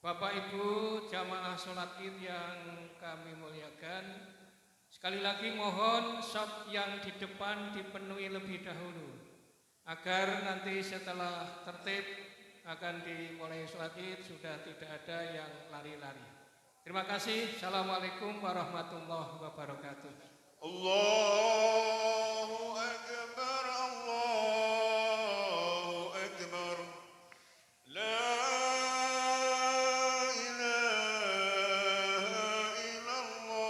Bapak Ibu jamaah sholat id yang kami muliakan, sekali lagi mohon shop yang di depan dipenuhi lebih dahulu agar nanti setelah tertib akan dimulai sholat id sudah tidak ada yang lari-lari. Terima kasih. Assalamualaikum warahmatullahi wabarakatuh. Allahu Akbar, Allahu Akbar. La ilaha illallah,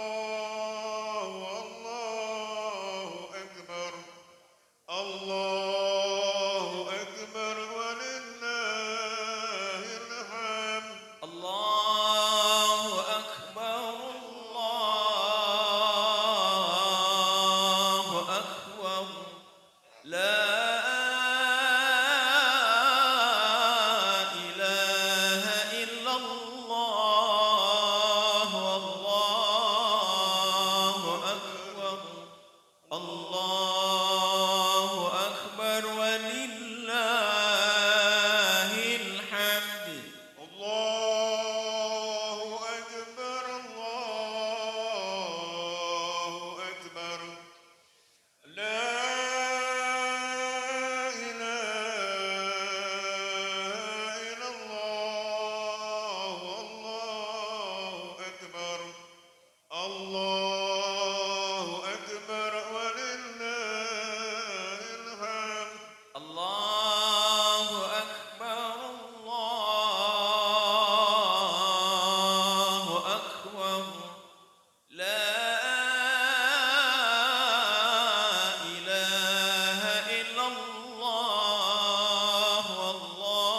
Allahu Akbar. Allahu Akbar walillahil hamd. Allahu Akbar, Allahu Akbar. La ilaha illallah, Allahu Akbar. Allahu Akbar walillahil hamd. Allahu Akbar, Allahu Akbar. La ilaha illallah, Allahu Akbar. Allahu Akbar walillahil hamd. Allahu Akbar, Allahu Akbar. La ilaha illallah, Allahu Akbar. Allahu Akbar walillahil hamd. Allahu Akbar, Allahu Akbar. La ilaha illallah, Allahu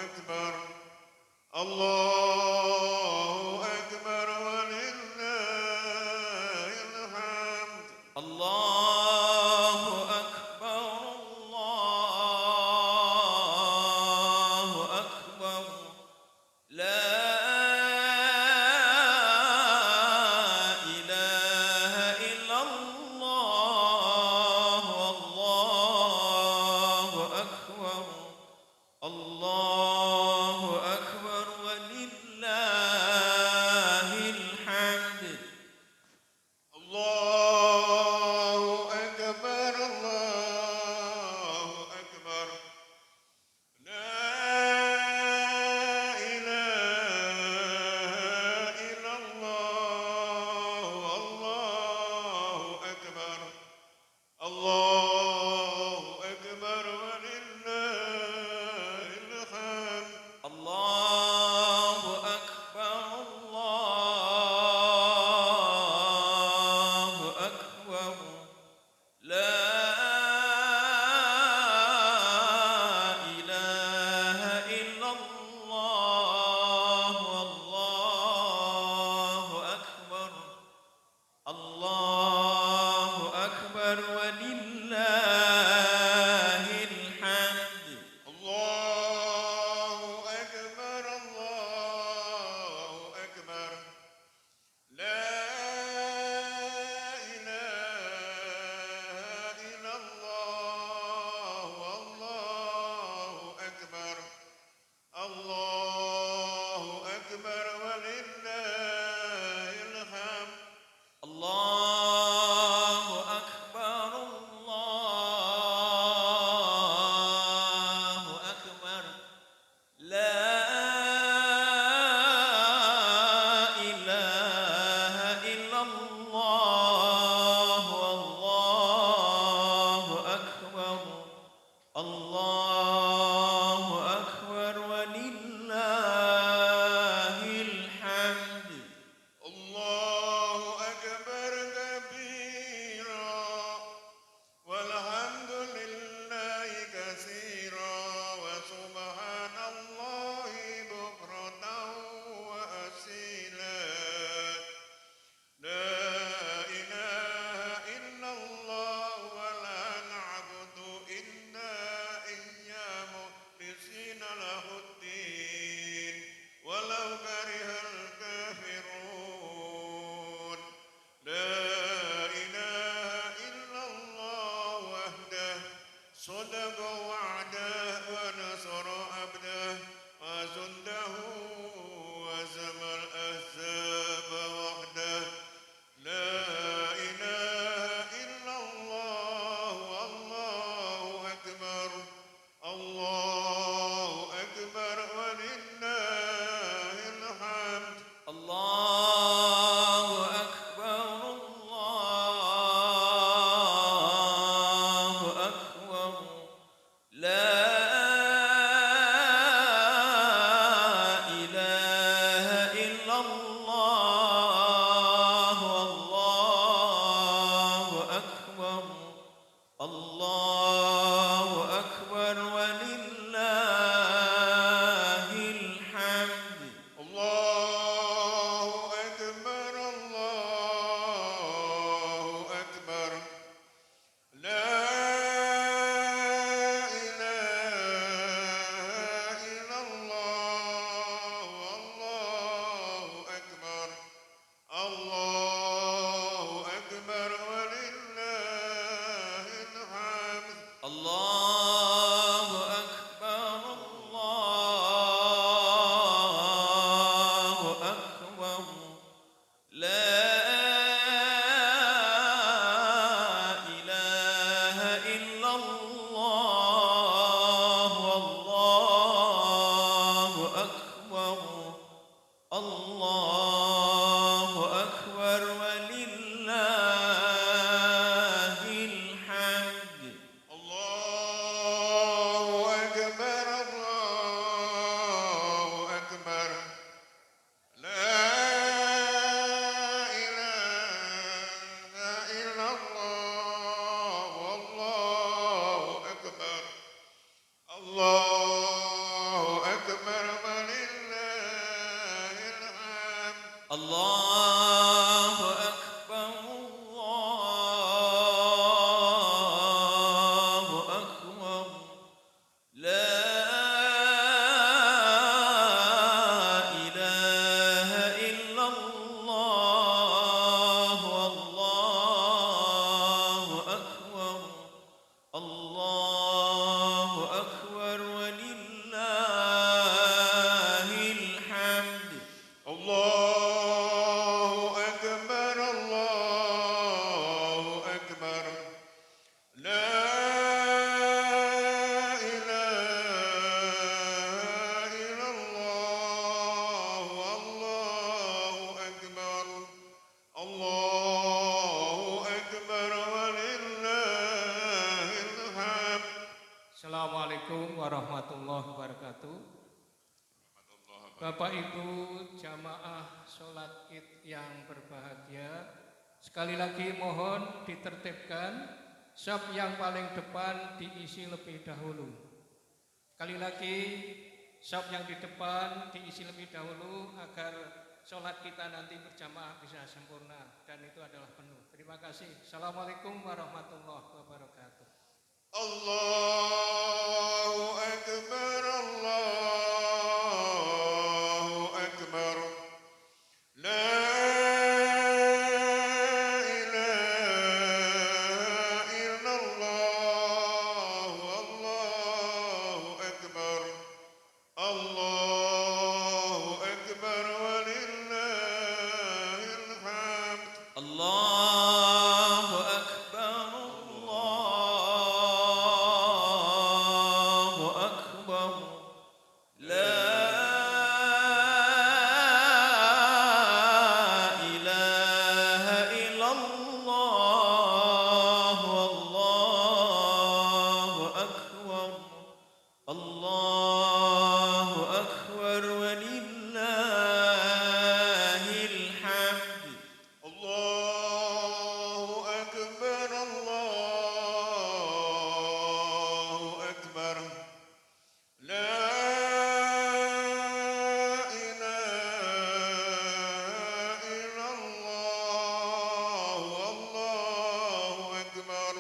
Akbar. Allahu Akbar walillahil hamd. Allahu Akbar, Allahu Akbar. La ilaha illallah, Allahu Akbar. Allahu Akbar walillahil hamd. Allahu Akbar, Allahu Akbar. La ilaha illallah, Allahu Akbar. Allahu Akbar walillahil hamd. Allahu Akbar, Allahu Akbar. La ilaha illallah, Allahu Akbar. Allahu Akbar walillahil hamd. Allahu Akbar, Allahu Akbar. La ilaha illallah, Allahu Akbar. Allahu Akbar walillahil hamd. Allahu Akbar, Allahu Akbar. La ilaha illallah, Allahu Akbar. Allahu Akbar walillahil hamd. لا إله إلا الله والله أكبر الله أكبر ولله الحمد الله أكبر الله أكبر لا إله إلا الله والله أكبر الله أكبر ولله الحمد الله أكبر الله أكبر لا إله إلا الله والله أكبر الله أكبر ولله الحمد الله أكبر الله أكبر لا إله إلا الله والله أكبر الله أكبر ولله الحمد Assalamualaikum warahmatullahi wabarakatuh. Bapak Ibu jamaah sholat id yang berbahagia, sekali lagi mohon ditertibkan, saf yang paling depan diisi lebih dahulu. Sekali lagi saf yang di depan diisi lebih dahulu agar sholat kita nanti berjamaah bisa sempurna dan itu adalah penuh. Terima kasih. Assalamualaikum warahmatullahi wabarakatuh. الله أكبر الله أكبر لا إله إلا الله والله أكبر الله أكبر ولله الحمد الله أكبر الله أكبر لا إله إلا الله والله أكبر الله أكبر ولله الحمد الله أكبر الله أكبر لا إله إلا الله والله أكبر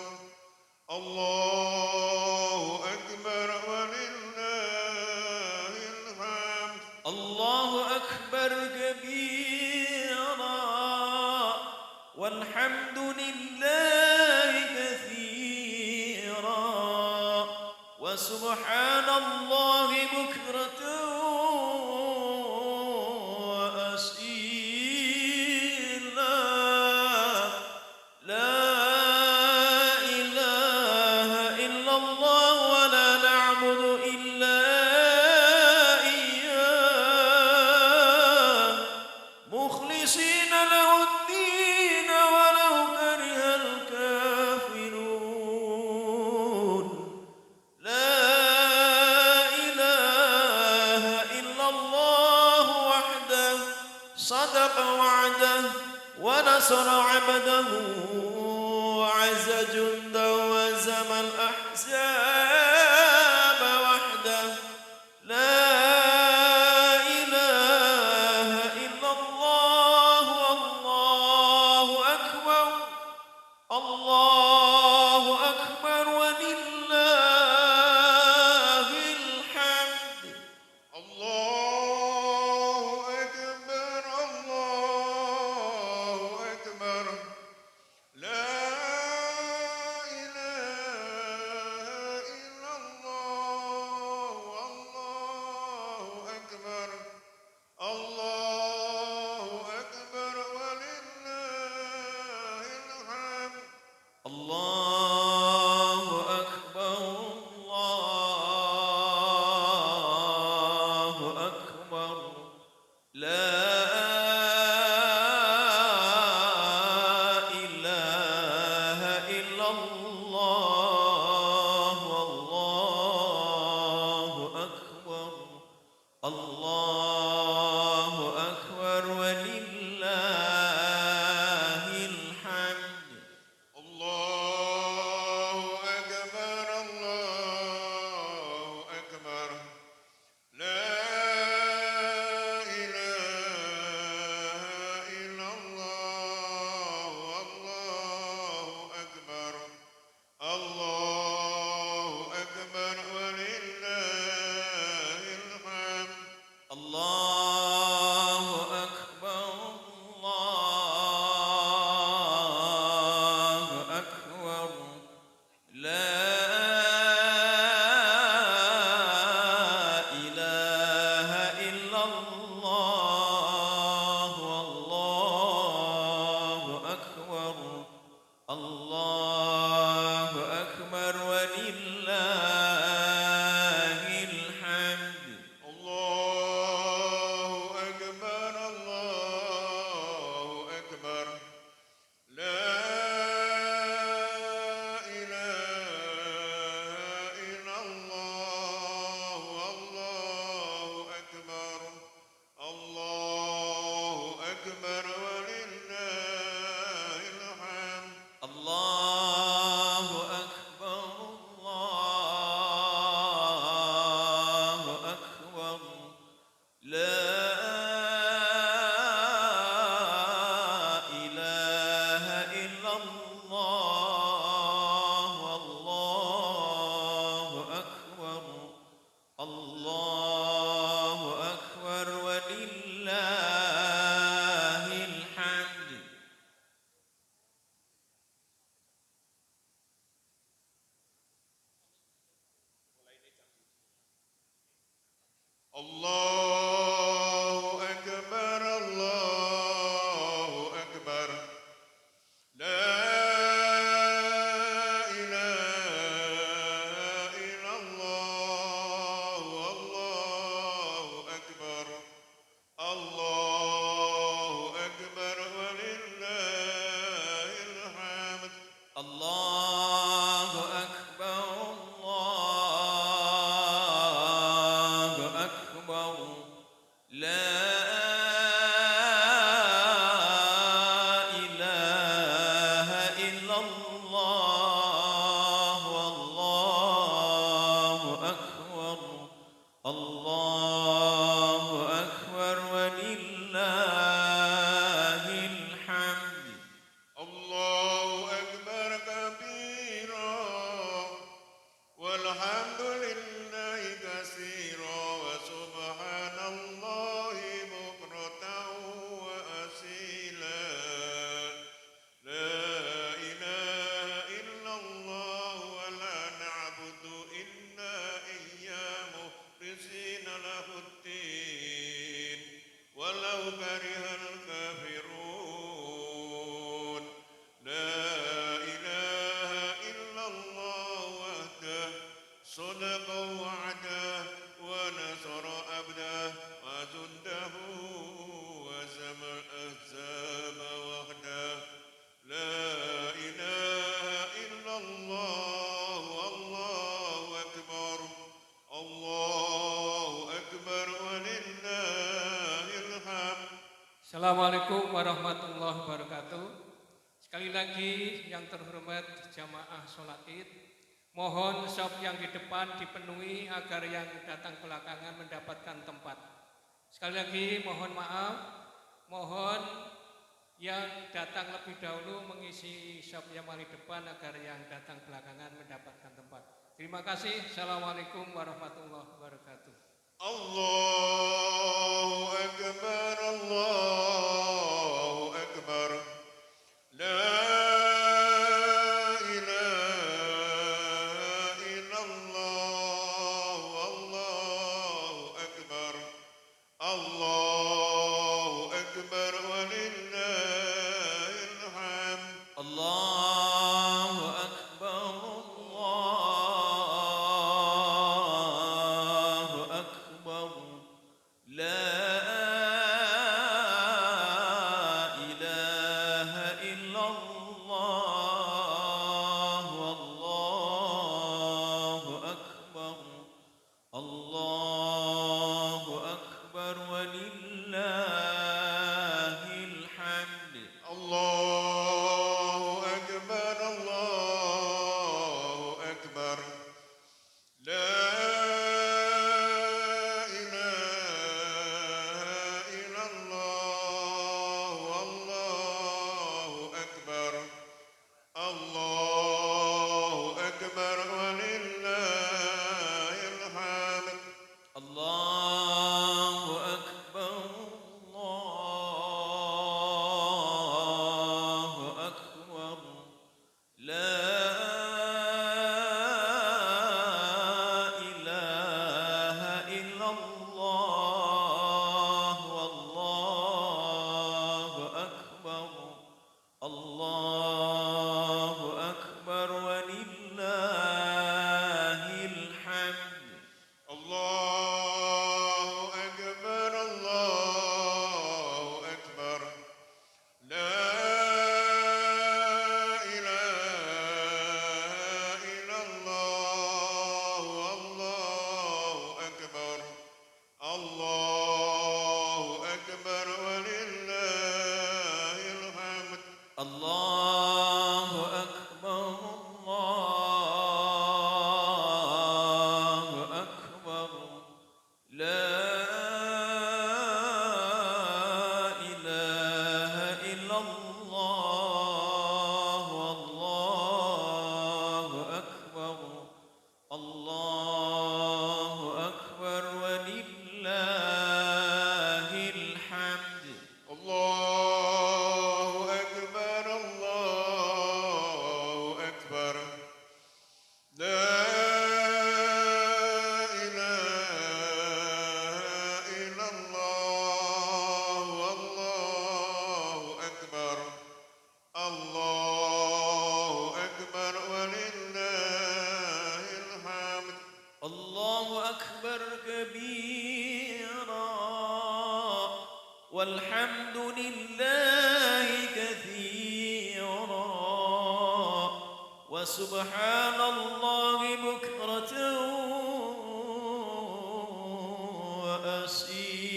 الله أكبر ولله الحمد الله أكبر كبيرا والحمد لله كثيرا وسبحان الله بكرة وأصيلا لا إله إلا الله ولا نعبد إلا إياه مخلصين له الدين ولو كره الكافرون لا إله إلا الله وحده صدق وعده ونصر عبده وعز جنده وهزم الأحزاب وحده لا إله إلا الله والله أكبر الله أكبر ولله الحمد الله أكبر الله أكبر لا إله Assalamualaikum warahmatullahi wabarakatuh. Sekali lagi yang terhormat jamaah sholat id, mohon sop yang di depan dipenuhi agar yang datang belakangan mendapatkan tempat. Sekali lagi mohon maaf, mohon yang datang lebih dahulu mengisi sop yang paling depan agar yang datang belakangan mendapatkan tempat. Terima kasih. Assalamualaikum warahmatullahi wabarakatuh. Allahu Akbar, Allahu Akbar. La ilaha illallah, Allahu Akbar. Allahu Akbar walillahil hamd. الله أكبر الله أكبر لا إله إلا الله والله أكبر الله أكبر ولله الحمد الله أكبر، الله أكبر. لا إله إلا الله، والله أكبر. الله أكبر ولله الحمد. الله أكبر الله أكبر لا إله إلا الله والله أكبر الله أكبر ولله الحمد الله أكبر، الله أكبر. لا إله إلا الله، والله أكبر. الله أكبر ولله الحمد. الله أكبر الله أكبر لا إله إلا الله والله أكبر الله أكبر ولله الحمد الله أكبر، الله أكبر. لا إله إلا الله، والله أكبر. الله أكبر ولله الحمد. الله أكبر كبيرا والحمد لله كثيرا وسبحان الله بكرة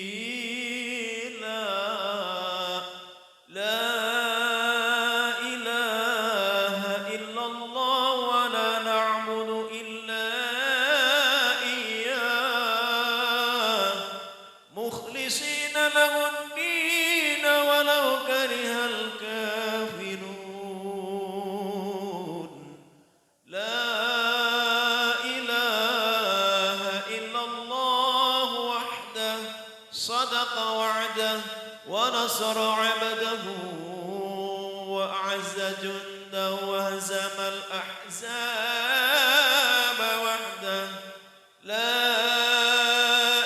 وأصيلا لا إله إلا الله ولا نعبد إلا إياه مخلصين له الدين ولو كره الكافرون لا إله إلا الله وحده صدق وعده ونصر عبده وأعز جنده وهزم الأحزاب وحده لا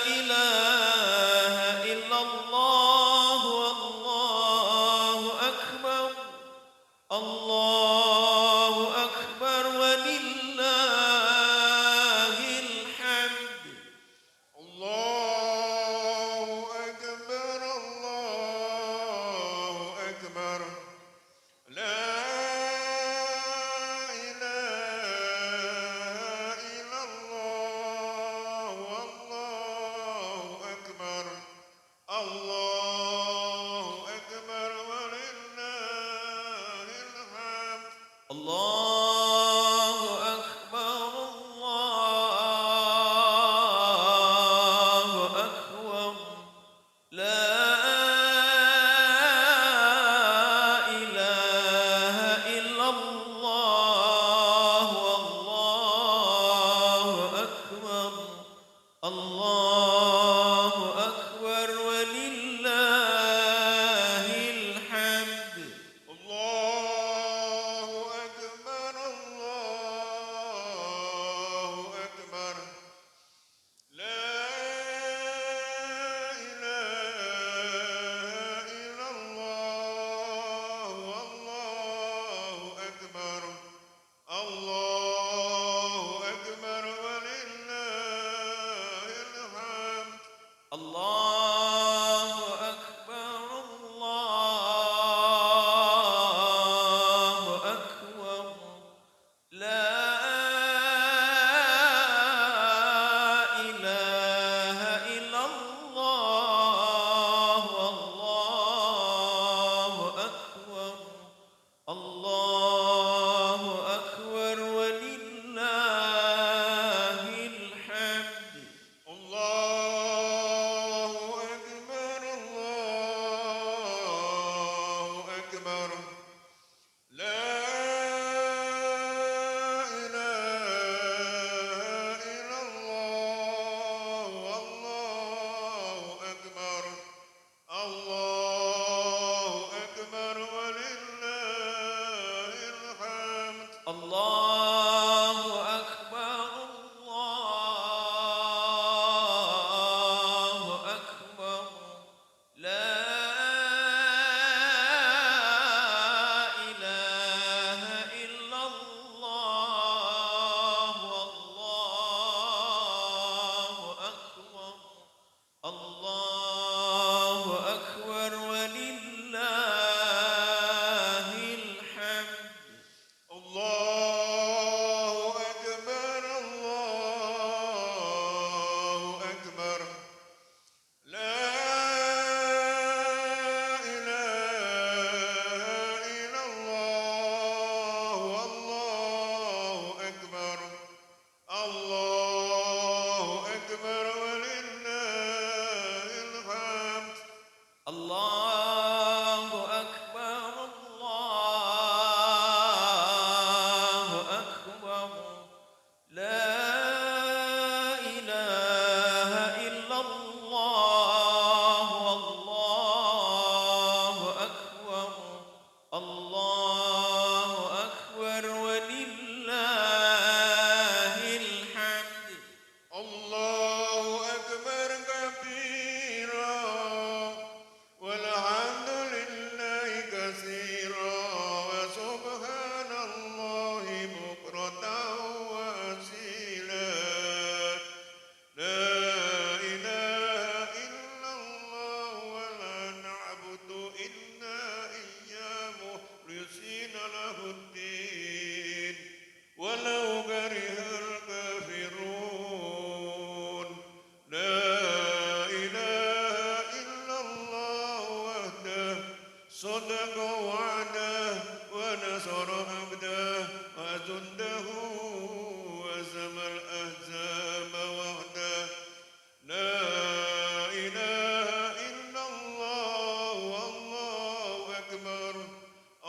إله إلا الله والله أكبر الله أكبر ولله الحمد الله أكبر، الله أكبر. لا إله الله أكبر الله أكبر لا إله إلا الله والله أكبر الله أكبر ولله الحمد الله أكبر الله أكبر لا إله إلا الله والله أكبر الله أكبر ولله الحمد الله أكبر الله أكبر لا إله إلا الله والله أكبر الله أكبر ولله الحمد الله أكبر الله أكبر لا إله إلا الله والله أكبر الله أكبر ولله الحمد الله أكبر الله أكبر لا إله إلا الله والله أكبر الله أكبر ولله الحمد الله أكبر الله أكبر لا إله إلا الله والله أكبر الله أكبر ولله الحمد الله أكبر الله أكبر لا إله إلا الله والله أكبر الله أكبر ولله الحمد الله أكبر كبيرا والحمد لله كثيرا وسبحان الله بكرة وأصيلا لا إله إلا الله ولا نعبد إلا إياه مخلصين له الدين ولو كره الكافرون لا إله إلا الله وحده صدق وعده ونصر عبده وجنده وهزم الأحزاب وحده لا إله إلا الله والله أكبر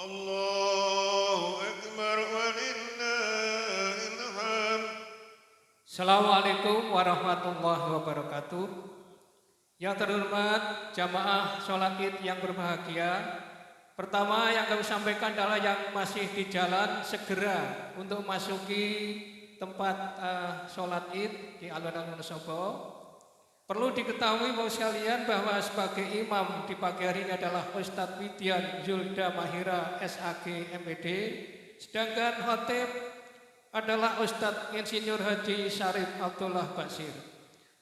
الله أكبر ولله الحمد Assalamualaikum warahmatullahi wabarakatuh. Yang terhormat jamaah sholat id yang berbahagia. Pertama yang kami sampaikan adalah yang masih di jalan segera untuk masuki tempat sholat id di Alun-Alun Wonosobo. Perlu diketahui bahwa sekalian bahwa sebagai imam di pagi hari ini adalah Ustadz Widian Zulda Mahira SAG MPD, sedangkan khotib adalah Ustadz Insinyur Haji Syarif Abdullah Basir.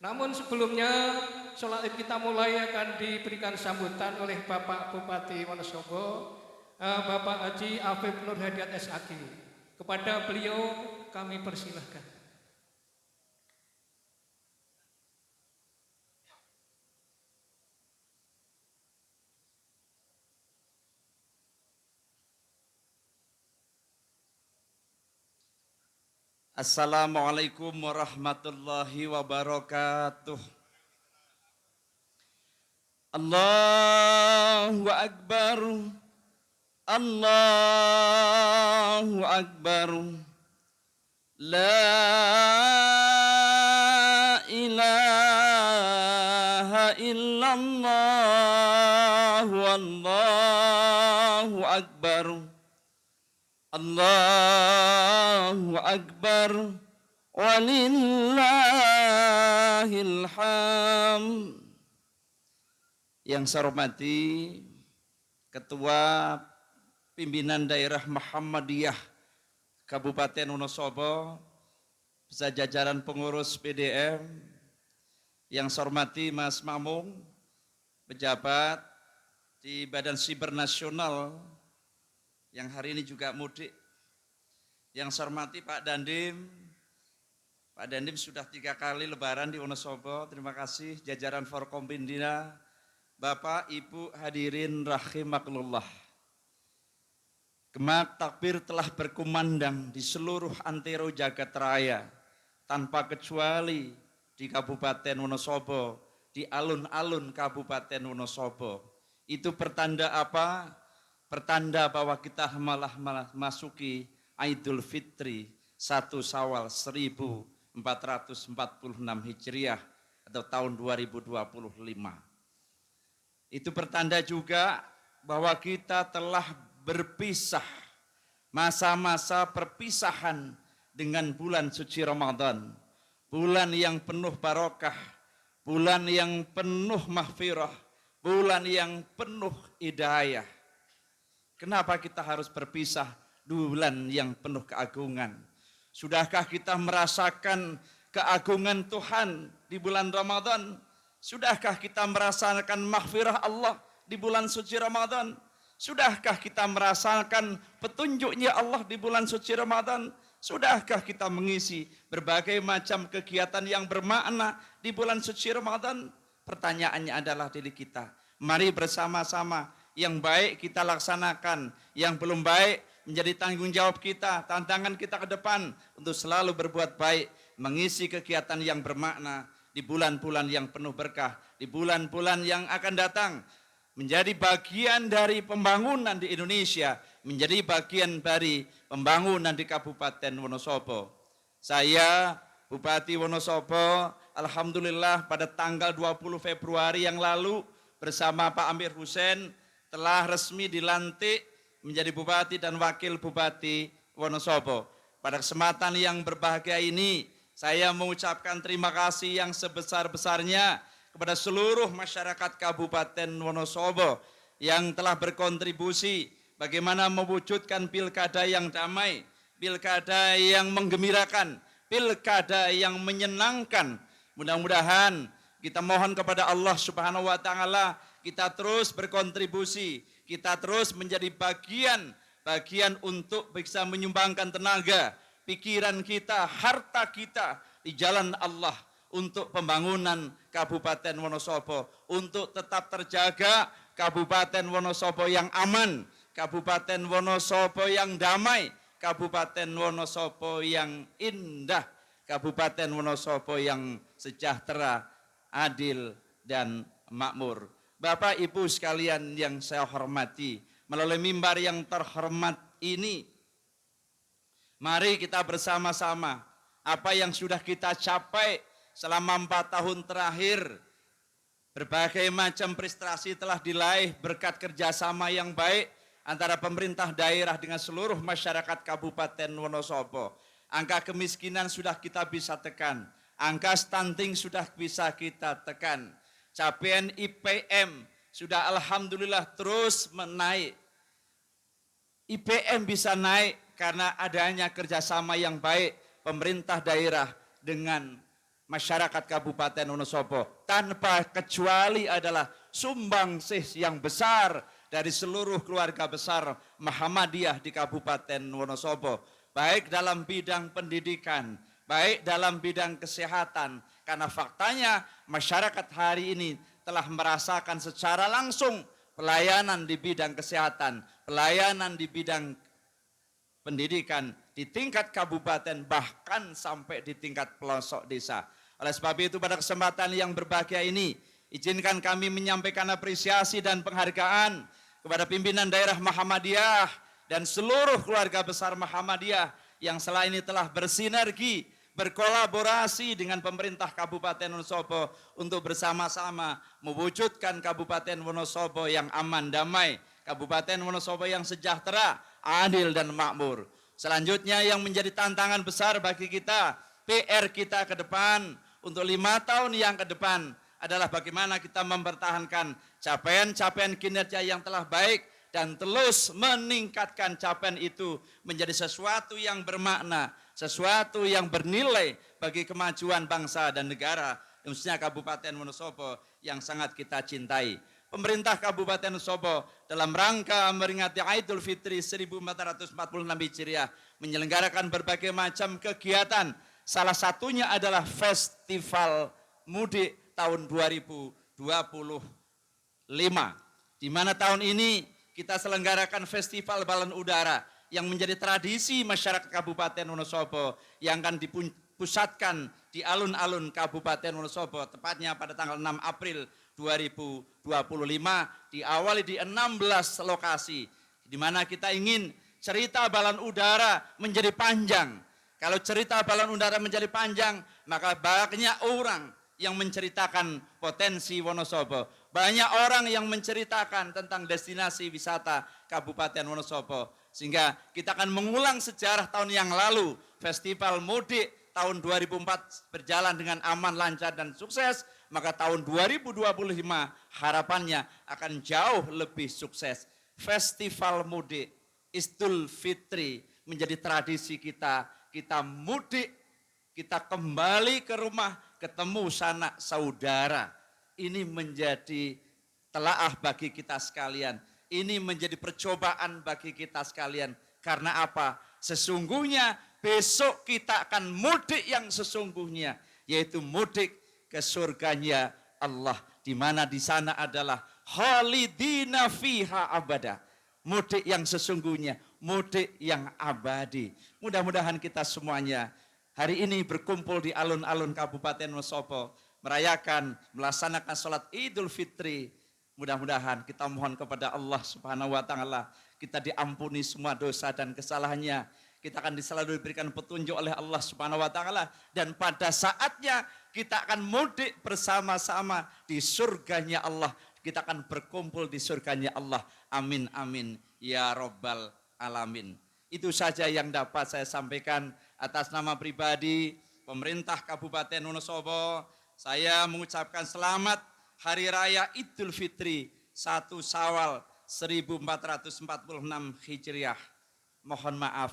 Namun sebelumnya sholat id kita mulai akan diberikan sambutan oleh Bapak Bupati Wonosobo, Bapak Haji Afif Nur Hadiat SAG. Kepada beliau kami persilahkan. Assalamualaikum warahmatullahi wabarakatuh. Allahu Akbar, Allahu Akbar, La ilaha illallah, Allahu Akbar, Allahu Akbar, walillahil hamd. Yang saya hormati Ketua Pimpinan Daerah Muhammadiyah Kabupaten Wonosobo, beserta jajaran pengurus PDM, yang saya hormati Mas Mamung, pejabat di Badan Siber Nasional yang hari ini juga mudik, yang saya hormati Pak Dandim. Pak Dandim sudah 3 kali lebaran di Wonosobo, terima kasih. Jajaran Forkompimda, Bapak, Ibu, hadirin rahimakumullah. Gemak takbir telah berkumandang di seluruh antero jagat raya, tanpa kecuali di Kabupaten Wonosobo, di alun-alun Kabupaten Wonosobo. Itu pertanda apa? Pertanda bahwa kita malah masuki Idul Fitri 1 Syawal 1446 Hijriah atau tahun 2025. Itu pertanda juga bahwa kita telah berpisah, masa-masa perpisahan dengan bulan suci Ramadan, bulan yang penuh barokah, bulan yang penuh mahfirah, bulan yang penuh hidayah. Kenapa kita harus berpisah di bulan yang penuh keagungan? Sudahkah kita merasakan keagungan Tuhan di bulan Ramadan? Sudahkah kita merasakan mahfirah Allah di bulan suci Ramadan? Sudahkah kita merasakan petunjuknya Allah di bulan suci Ramadan? Sudahkah kita mengisi berbagai macam kegiatan yang bermakna di bulan suci Ramadan? Pertanyaannya adalah diri kita. Mari bersama-sama, yang baik kita laksanakan, yang belum baik menjadi tanggung jawab kita, tantangan kita ke depan untuk selalu berbuat baik, mengisi kegiatan yang bermakna di bulan-bulan yang penuh berkah, di bulan-bulan yang akan datang, menjadi bagian dari pembangunan di Indonesia, menjadi bagian dari pembangunan di Kabupaten Wonosobo. Saya, Bupati Wonosobo, alhamdulillah pada tanggal 20 Februari yang lalu bersama Pak Amir Hussein telah resmi dilantik menjadi Bupati dan Wakil Bupati Wonosobo. Pada kesempatan yang berbahagia ini, saya mengucapkan terima kasih yang sebesar-besarnya kepada seluruh masyarakat Kabupaten Wonosobo yang telah berkontribusi bagaimana mewujudkan pilkada yang damai, pilkada yang menggembirakan, pilkada yang menyenangkan. Mudah-mudahan kita mohon kepada Allah Subhanahu wa taala, kita terus berkontribusi, kita terus menjadi bagian untuk bisa menyumbangkan tenaga, pikiran kita, harta kita di jalan Allah untuk pembangunan Kabupaten Wonosobo, untuk tetap terjaga Kabupaten Wonosobo yang aman, Kabupaten Wonosobo yang damai, Kabupaten Wonosobo yang indah, Kabupaten Wonosobo yang sejahtera, adil, dan makmur. Bapak Ibu sekalian yang saya hormati, melalui mimbar yang terhormat ini, mari kita bersama-sama apa yang sudah kita capai selama 4 tahun terakhir. Berbagai macam prestasi telah diraih berkat kerjasama yang baik antara pemerintah daerah dengan seluruh masyarakat Kabupaten Wonosobo. Angka kemiskinan sudah kita bisa tekan, angka stunting sudah bisa kita tekan, capaian IPM sudah alhamdulillah terus menaik. IPM bisa naik karena adanya kerjasama yang baik pemerintah daerah dengan masyarakat Kabupaten Wonosobo. Tanpa kecuali adalah sumbangsih yang besar dari seluruh keluarga besar Muhammadiyah di Kabupaten Wonosobo. Baik dalam bidang pendidikan, baik dalam bidang kesehatan. Karena faktanya masyarakat hari ini telah merasakan secara langsung pelayanan di bidang kesehatan, pelayanan di bidang pendidikan di tingkat kabupaten bahkan sampai di tingkat pelosok desa. Oleh sebab itu pada kesempatan yang berbahagia ini, izinkan kami menyampaikan apresiasi dan penghargaan kepada pimpinan daerah Muhammadiyah dan seluruh keluarga besar Muhammadiyah yang selama ini telah bersinergi, berkolaborasi dengan pemerintah Kabupaten Wonosobo untuk bersama-sama mewujudkan Kabupaten Wonosobo yang aman, damai, Kabupaten Wonosobo yang sejahtera, adil dan makmur. Selanjutnya yang menjadi tantangan besar bagi kita, PR kita ke depan untuk 5 tahun yang ke depan adalah bagaimana kita mempertahankan capaian-capaian kinerja yang telah baik dan terus meningkatkan capaian itu menjadi sesuatu yang bermakna, sesuatu yang bernilai bagi kemajuan bangsa dan negara, khususnya Kabupaten Wonosobo yang sangat kita cintai. Pemerintah Kabupaten Wonosobo dalam rangka memperingati Idul Fitri 1446 Hijriah menyelenggarakan berbagai macam kegiatan. Salah satunya adalah Festival Mudik tahun 2025. Di mana tahun ini kita selenggarakan Festival Balon Udara yang menjadi tradisi masyarakat Kabupaten Wonosobo yang akan dipusatkan di alun-alun Kabupaten Wonosobo, tepatnya pada tanggal 6 April 2025, diawali di 16 lokasi, di mana kita ingin cerita balon udara menjadi panjang. Kalau cerita balon udara menjadi panjang, maka banyak orang yang menceritakan potensi Wonosobo. Banyak orang yang menceritakan tentang destinasi wisata Kabupaten Wonosobo. Sehingga kita akan mengulang sejarah tahun yang lalu. Festival Mudik tahun 2004 berjalan dengan aman, lancar, dan sukses. Maka tahun 2025 harapannya akan jauh lebih sukses. Festival Mudik, Idul Fitri menjadi tradisi kita. Kita mudik, kita kembali ke rumah, ketemu sanak saudara. Ini menjadi telaah bagi kita sekalian. Ini menjadi percobaan bagi kita sekalian. Karena apa? Sesungguhnya besok kita akan mudik yang sesungguhnya. Yaitu mudik ke surganya Allah. Di mana di sana adalah khalidina fiha abada. Mudik yang sesungguhnya. Mudik yang abadi. Mudah-mudahan kita semuanya hari ini berkumpul di alun-alun Kabupaten Wonosobo, merayakan, melaksanakan sholat Idul Fitri. Mudah-mudahan kita mohon kepada Allah Subhanahu wa Ta'ala, kita diampuni semua dosa dan kesalahannya. Kita akan selalu diberikan petunjuk oleh Allah Subhanahu wa Ta'ala, dan pada saatnya kita akan mudik bersama-sama di surganya Allah. Kita akan berkumpul di surganya Allah. Amin amin ya rabbal alamin. Itu saja yang dapat saya sampaikan atas nama pribadi pemerintah Kabupaten Wonosobo. Saya mengucapkan selamat Hari Raya Idul Fitri 1 Syawal 1446 Hijriah. Mohon maaf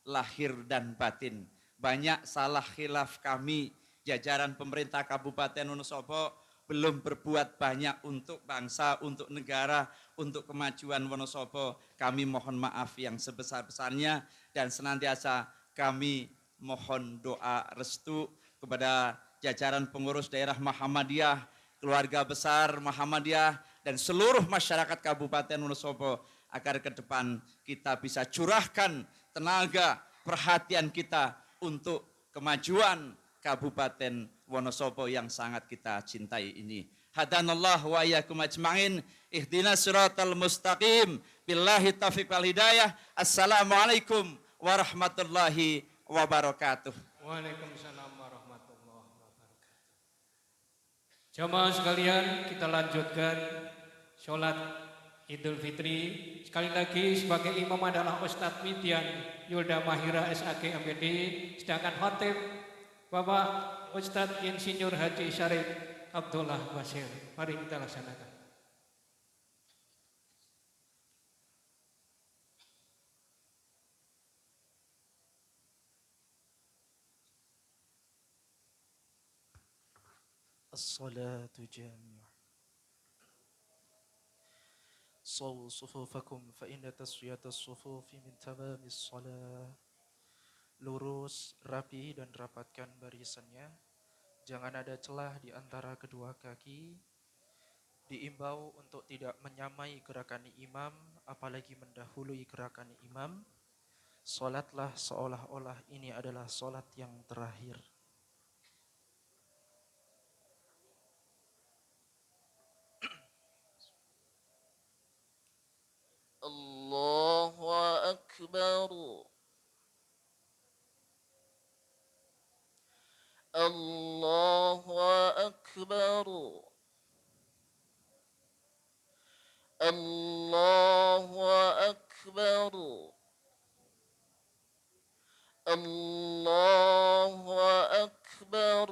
lahir dan batin. Banyak salah khilaf kami, jajaran pemerintah Kabupaten Wonosobo belum berbuat banyak untuk bangsa, untuk negara, untuk kemajuan Wonosobo. Kami mohon maaf yang sebesar-besarnya dan senantiasa kami mohon doa restu kepada jajaran pengurus daerah Muhammadiyah, keluarga besar Muhammadiyah, dan seluruh masyarakat Kabupaten Wonosobo agar ke depan kita bisa curahkan tenaga, perhatian kita untuk kemajuan Kabupaten Wonosobo yang sangat kita cintai ini. Hadanallah wa iyyakum ajma'in. Ihdinas siratal mustaqim. Billahi taufiq wal hidayah. Assalamualaikum warahmatullahi wabarakatuh. Waalaikumsalam warahmatullahi wabarakatuh. Jamaah sekalian, kita lanjutkan sholat Idul Fitri. Sekali lagi sebagai imam adalah Ustadz Midian Yulda Mahira SAG MPD, sedangkan khatib Bapak Ustadz Insinyur Haji Syarif Abdullah Basir. Mari kita laksanakan. As-salatu jami'ah. Sawu sufufakum fa inna taswiyatas sufufi min tamamis salah. Lurus, rapi dan rapatkan barisannya. Jangan ada celah di antara kedua kaki. Diimbau untuk tidak menyamai gerakan imam, apalagi mendahului gerakan imam. Salatlah seolah-olah ini adalah salat yang terakhir. Allahu Akbar. Allahu Akbar. Allahu Akbar. Allahu Akbar.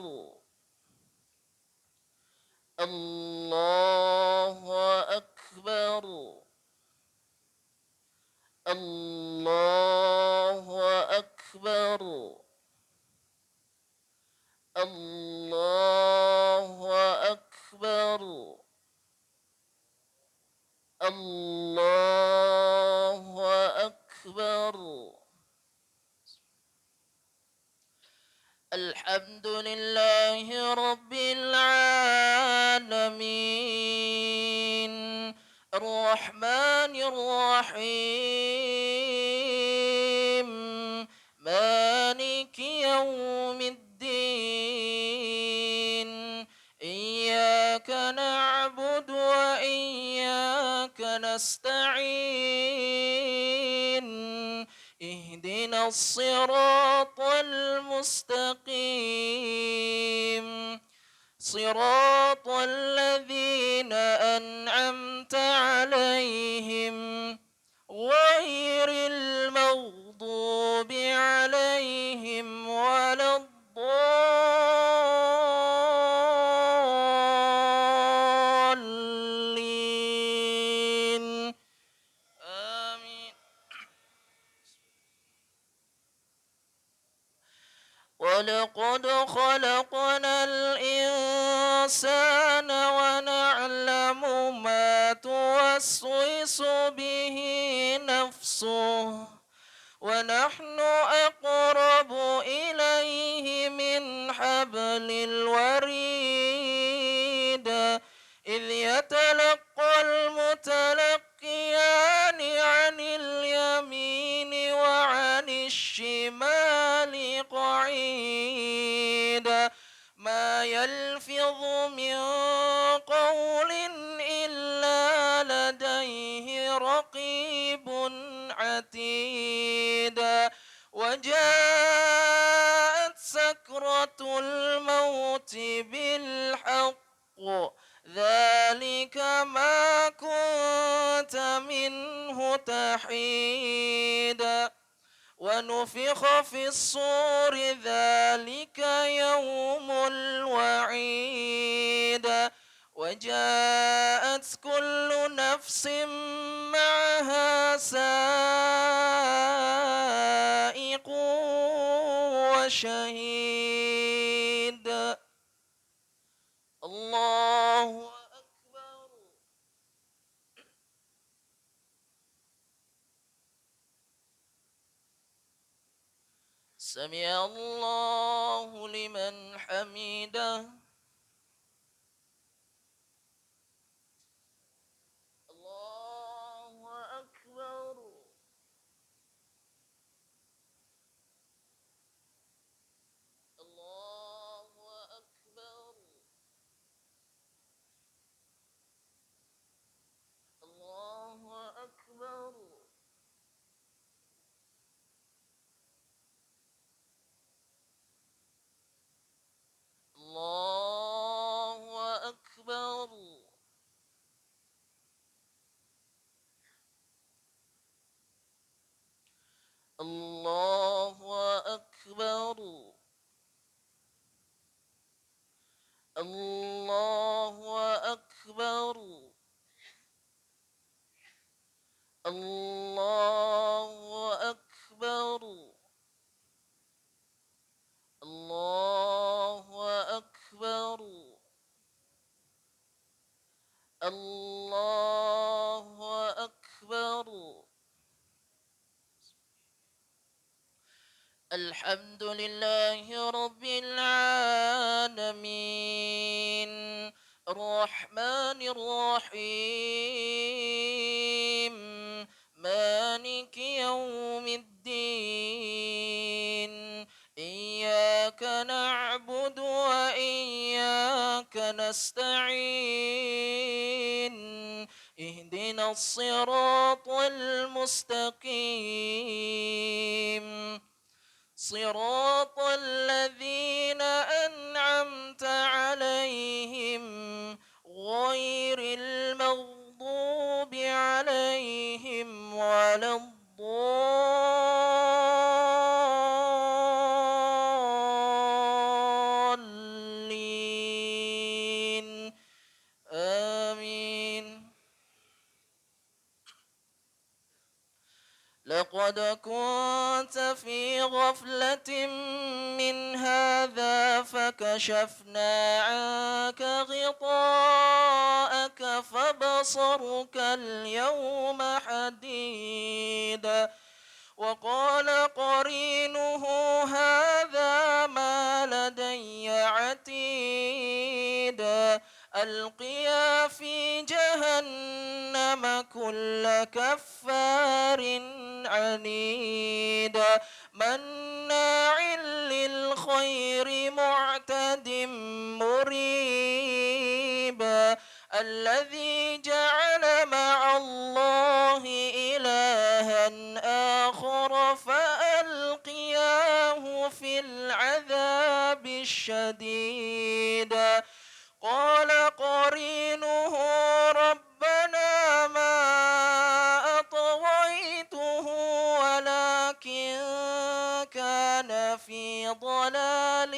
Allahu Akbar. Allahu Akbar. Allahu Akbar. Allahu Akbar. Alhamdulillahi Rabbil Alamin. Ar-Rahmanir Rahim. Maliki Yawmiddin. Iyyaka na'budu wa iyyaka nasta'in. اهدنا الصراط المستقيم صراط الذين أنعمت عليهم غير المغضوب عليهم ولا الضالين آمين. ولقد خلقنا الإنسان ونعلم ما توسوس به نفسه ونحن أقرب إليه من حبل الوريد إذ يتلقى المتلقيان عن اليمين وعن الشمال قعيد ما يلفظ من قول إلا لديه رقيب عتيد وجاءت سكرة الموت بالحق ذلك ما كنت منه تحيد ونفخ في الصور ذلك يوم الوعيد وجاءت كل نفس معها سائق وشهيد الله أكبر. سمع الله لمن حمده. الله أكبر. الله أكبر. الله أكبر. الله أكبر. الله أكبر. الله أكبر. الله أكبر. الله أكبر. الله أكبر. الحمد لله رب العالمين الرحمن الرحيم مالك يوم الدين الدين إياك نعبد وإياك نستعين اهدنا الصراط المستقيم صراط الذين أنعمت عليهم غير المغضوب عليهم ولا الضالين آمين. لقد كنت في غفلة من هذا فكشفنا عنك غطاءك فبصرك اليوم حديد وقال قرينه هذا ما لدي عتيد ألقيا في جهنم كل كفار عنيد مناع للخير معتد مريب الذي جعل مع الله إلها آخر فألقياه في العذاب الشديد قال قرينه ربنا ما أطغيته ولكن كان في ضلال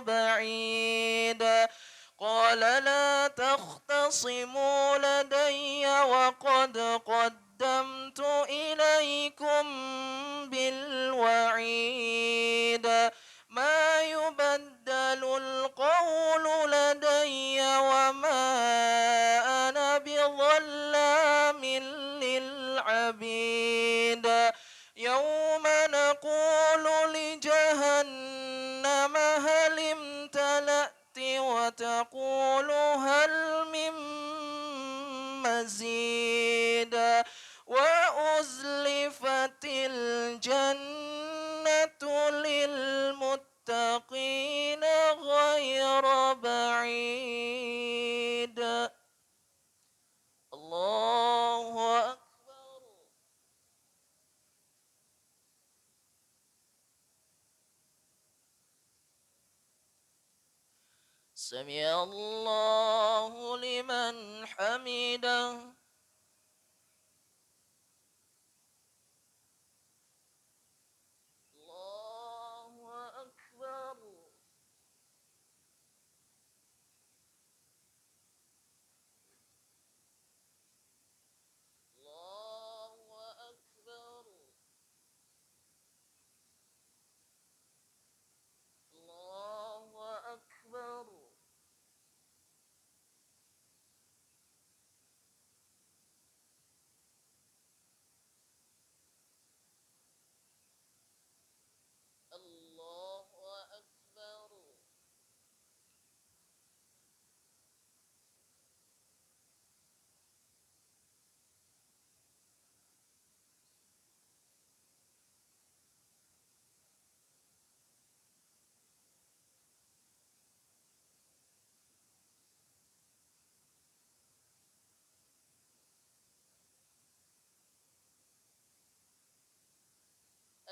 بعيد قال لا تختصموا لدي وقد قدمت إليكم بالوعيد ما يبدل القول لدي وما أنا بظلام للعبيد يوم نقول لجهنم هل امتلأت وتقول هل من مزيد وأزلفت الجنة للمتقين غير بعيد. الله أكبر. سمع الله لمن حمده. الله أكبر. الله أكبر. الله أكبر. الله أكبر.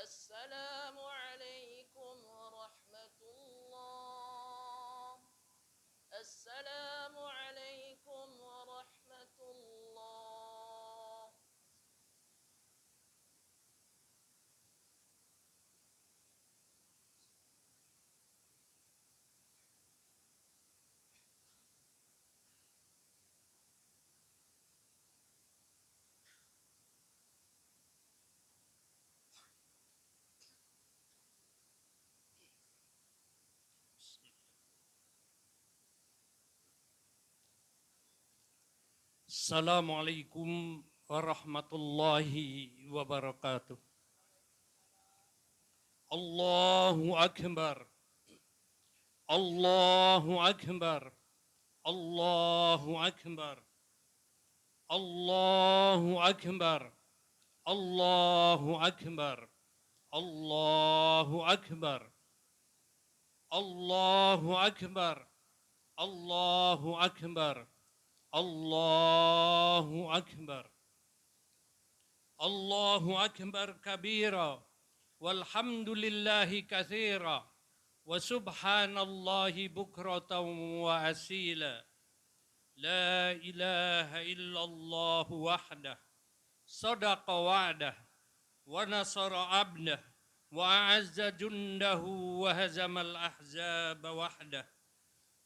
السلام عليكم ورحمة الله. السلام عليكم ورحمة الله. Assalamualaikum warahmatullahi wabarakatuh. Allahu Akbar. Allahu Akbar. Allahu Akbar. Allahu Akbar. Allahu Akbar, Allahu Akbar, Allahu Akbar, Allahu Akbar, Allahu Akbar, Allahu Akbar kabira, walhamdulillahi katsira, wa subhanallahi bukratan wa asila. La ilaha illallah wahdah, sadaqa wa'dah, wa nasara abdah, wa a'azza jundahu wa hazamal ahzaba wahdah.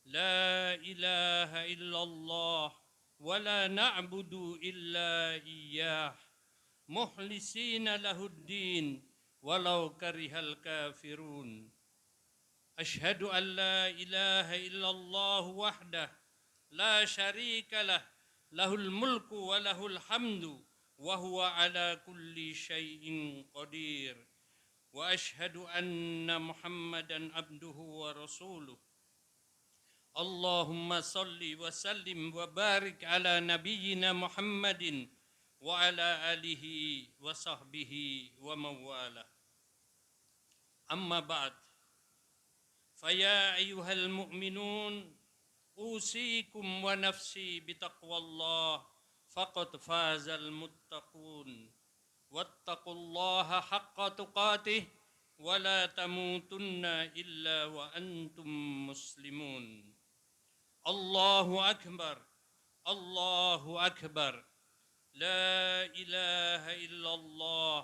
La ilaha illallah wa la na'budu illa iyyah, mukhlisina lahuddin walau karihal kafirun. Ashhadu an la ilaha illallah wahdah la syarika lah, lahul mulku wa lahul hamdu wa huwa ala kulli syai'in qadir. Wa ashhadu anna Muhammadan abduhu wa rasuluh. Allahumma salli wa sallim wa barik ala nabiyyina Muhammadin wa ala alihi wa sahbihi wa mawala. Amma ba'd. Faya ayyuhal mu'minun, usikum wa nafsi bitaqwallah, faqad fazal muttaqun. Wattaqullaha haqqa tuqatih, wa la tamutunna illa wa antum muslimun. Allahu Akbar, Allahu Akbar, la ilaha illallah,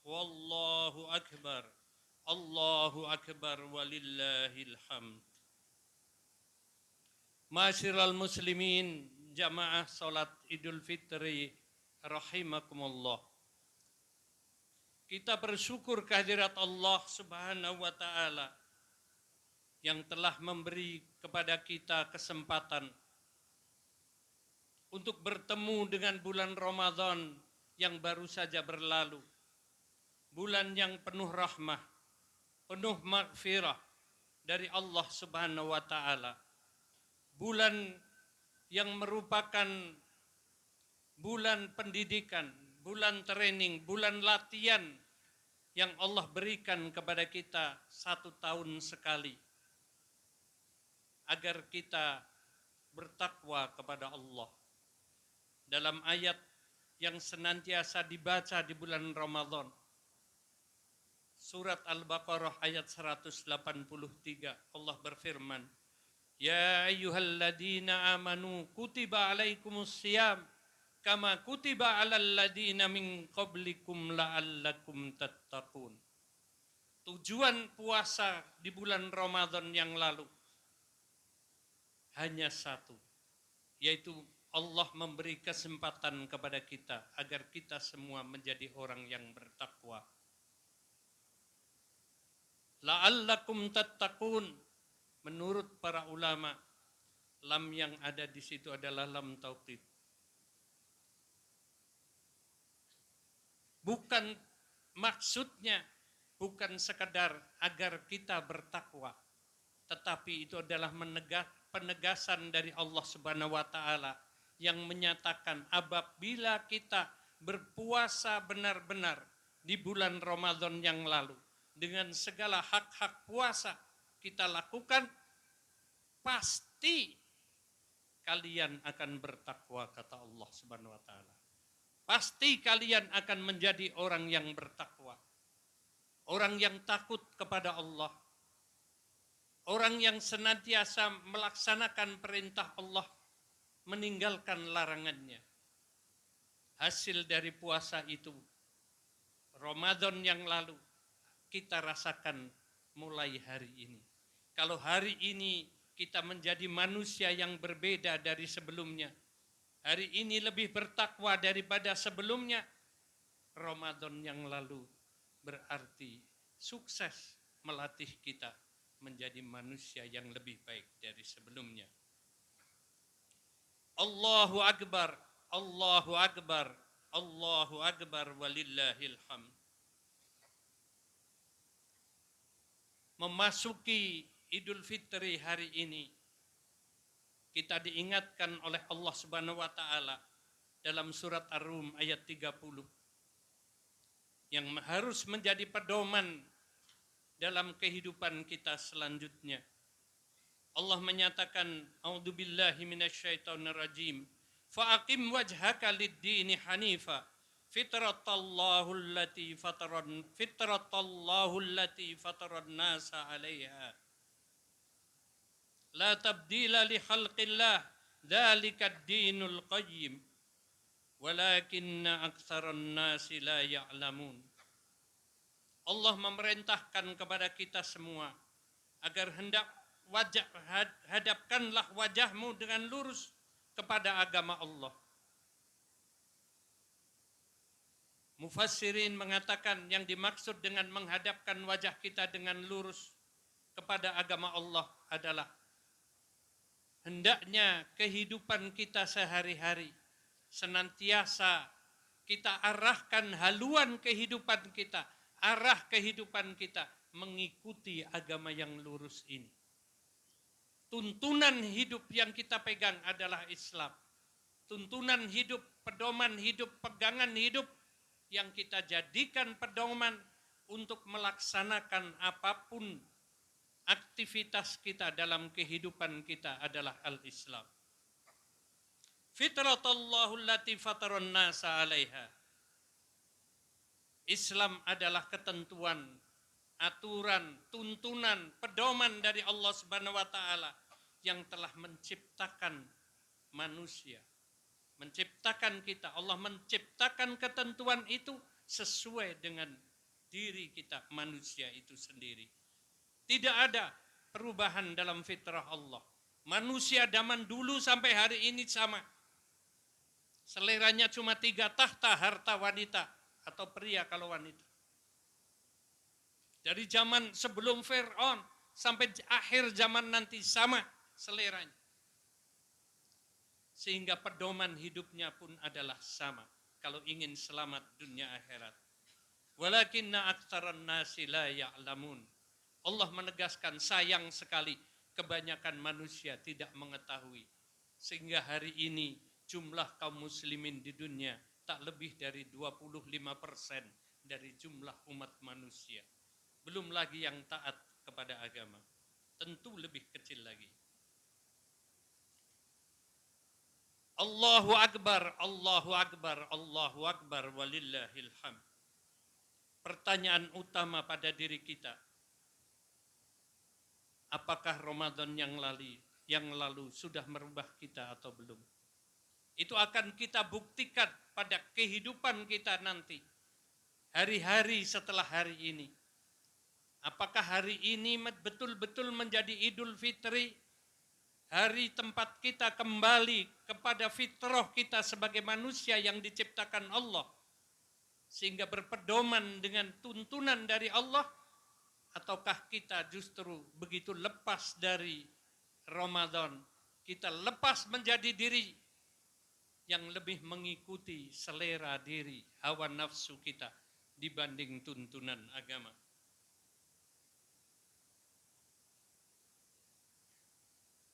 wallahu akbar, Allahu Akbar walillahil hamd. Masyiral muslimin, jamaah salat Idul Fitri rahimakumullah. Kita bersyukur kehadirat Allah Subhanahu wa taala yang telah memberi kepada kita kesempatan untuk bertemu dengan bulan Ramadan yang baru saja berlalu. Bulan yang penuh rahmah, penuh maghfirah dari Allah Subhanahu wa taala. Bulan yang merupakan bulan pendidikan, bulan training, bulan latihan yang Allah berikan kepada kita 1 tahun sekali agar kita bertakwa kepada Allah. Dalam ayat yang senantiasa dibaca di bulan Ramadan, surat Al-Baqarah ayat 183, Allah berfirman, Ya ayyuhalladzina amanu kutiba alaikumus siyam kama kutiba alal ladzina min qablikum la'allakum tattaqun. Tujuan puasa di bulan Ramadan yang lalu hanya satu, yaitu Allah memberi kesempatan kepada kita agar kita semua menjadi orang yang bertakwa. La'allakum tattaqun. Menurut para ulama, lam yang ada di situ adalah lam taukid. Bukan maksudnya, bukan sekadar agar kita bertakwa, tetapi itu adalah penegasan dari Allah Subhanahu wa taala yang menyatakan apabila kita berpuasa benar-benar di bulan Ramadan yang lalu dengan segala hak-hak puasa kita lakukan, pasti kalian akan bertakwa, kata Allah Subhanahu wa taala. Pasti kalian akan menjadi orang yang bertakwa. Orang yang takut kepada Allah. Orang yang senantiasa melaksanakan perintah Allah, meninggalkan larangannya. Hasil dari puasa itu, Ramadan yang lalu, kita rasakan mulai hari ini. Kalau hari ini kita menjadi manusia yang berbeda dari sebelumnya, hari ini lebih bertakwa daripada sebelumnya, Ramadan yang lalu berarti sukses melatih kita menjadi manusia yang lebih baik dari sebelumnya. Allahu Akbar, Allahu Akbar, Allahu Akbar walillahil hamd. Memasuki Idul Fitri hari ini, kita diingatkan oleh Allah Subhanahu wa taala dalam surat Ar-Rum ayat 30. yang harus menjadi pedoman dalam kehidupan kita selanjutnya. Allah menyatakan, a'udzubillahi minasyaitonirrajim, fa'aqim wajhaka lid-dini hanifa fitratallahu allati fataran nasa 'alaiha la tabdila li khalqillah dzalikad dinul qayyim walakinna aktsaran nasi la ya'lamun. Allah memerintahkan kepada kita semua agar hadapkanlah wajahmu dengan lurus kepada agama Allah. Mufassirin mengatakan yang dimaksud dengan menghadapkan wajah kita dengan lurus kepada agama Allah adalah hendaknya kehidupan kita sehari-hari senantiasa kita arahkan haluan kehidupan kita, arah kehidupan kita mengikuti agama yang lurus ini. Tuntunan hidup yang kita pegang adalah Islam. Tuntunan hidup, pedoman hidup, pegangan hidup yang kita jadikan pedoman untuk melaksanakan apapun aktivitas kita dalam kehidupan kita adalah al-Islam. Fitratallahu allati fataran nasa 'alaiha. Islam adalah ketentuan, aturan, tuntunan, pedoman dari Allah Subhanahu wa taala yang telah menciptakan manusia. Menciptakan kita. Allah menciptakan ketentuan itu sesuai dengan diri kita manusia itu sendiri. Tidak ada perubahan dalam fitrah Allah. Manusia zaman dulu sampai hari ini sama. Seleranya cuma 3 tahta harta wanita atau pria kalau wanita. Dari zaman sebelum Fir'aun sampai akhir zaman nanti sama seleranya. Sehingga pedoman hidupnya pun adalah sama. Kalau ingin selamat dunia akhirat. Walakinna aktsaran nasi la ya'lamun. Allah menegaskan sayang sekali kebanyakan manusia tidak mengetahui. Sehingga hari ini jumlah kaum muslimin di dunia tak lebih dari 25% dari jumlah umat manusia. Belum lagi yang taat kepada agama. Tentu lebih kecil lagi. Allahu Akbar, Allahu Akbar, Allahu Akbar, walillahil hamd. Pertanyaan utama pada diri kita, apakah Ramadan yang lalu sudah merubah kita atau belum? Itu akan kita buktikan pada kehidupan kita nanti, hari-hari setelah hari ini. Apakah hari ini betul-betul menjadi Idul Fitri, hari tempat kita kembali kepada fitrah kita sebagai manusia yang diciptakan Allah, sehingga berpedoman dengan tuntunan dari Allah, ataukah kita justru begitu lepas dari Ramadan, kita lepas menjadi diri yang lebih mengikuti selera diri, hawa nafsu kita dibanding tuntunan agama.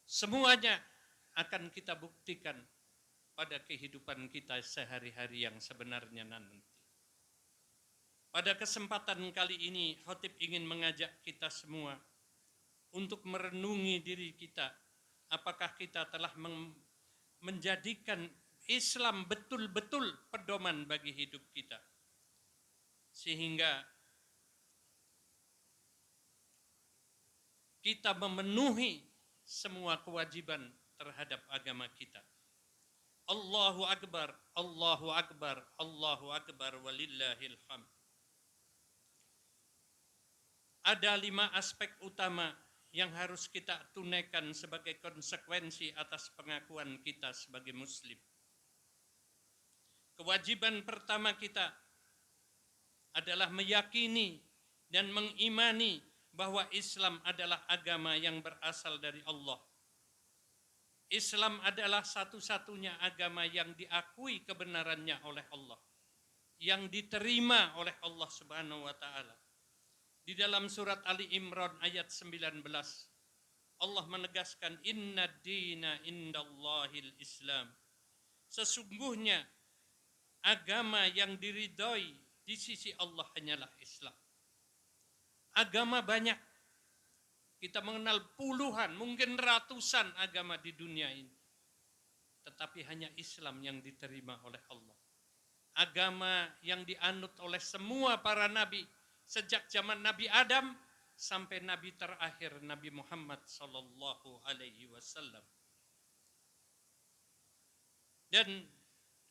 Semuanya akan kita buktikan pada kehidupan kita sehari-hari yang sebenarnya nanti. Pada kesempatan kali ini, Khatib ingin mengajak kita semua untuk merenungi diri kita. Apakah kita telah menjadikan Islam betul-betul pedoman bagi hidup kita. Sehingga kita memenuhi semua kewajiban terhadap agama kita. Allahu Akbar, Allahu Akbar, Allahu Akbar, walillahil hamd. Ada 5 aspek utama yang harus kita tunaikan sebagai konsekuensi atas pengakuan kita sebagai Muslim. Kewajiban pertama kita adalah meyakini dan mengimani bahwa Islam adalah agama yang berasal dari Allah. Islam adalah satu-satunya agama yang diakui kebenarannya oleh Allah, yang diterima oleh Allah Subhanahu wa taala. Di dalam surat Ali Imran ayat 19, Allah menegaskan, inna dina indallahil Islam. Sesungguhnya agama yang diridhoi di sisi Allah hanyalah Islam. Agama banyak. Kita mengenal puluhan, mungkin ratusan agama di dunia ini. Tetapi hanya Islam yang diterima oleh Allah. Agama yang dianut oleh semua para nabi. Sejak zaman Nabi Adam sampai Nabi terakhir Nabi Muhammad sallallahu alaihi wasallam. Dan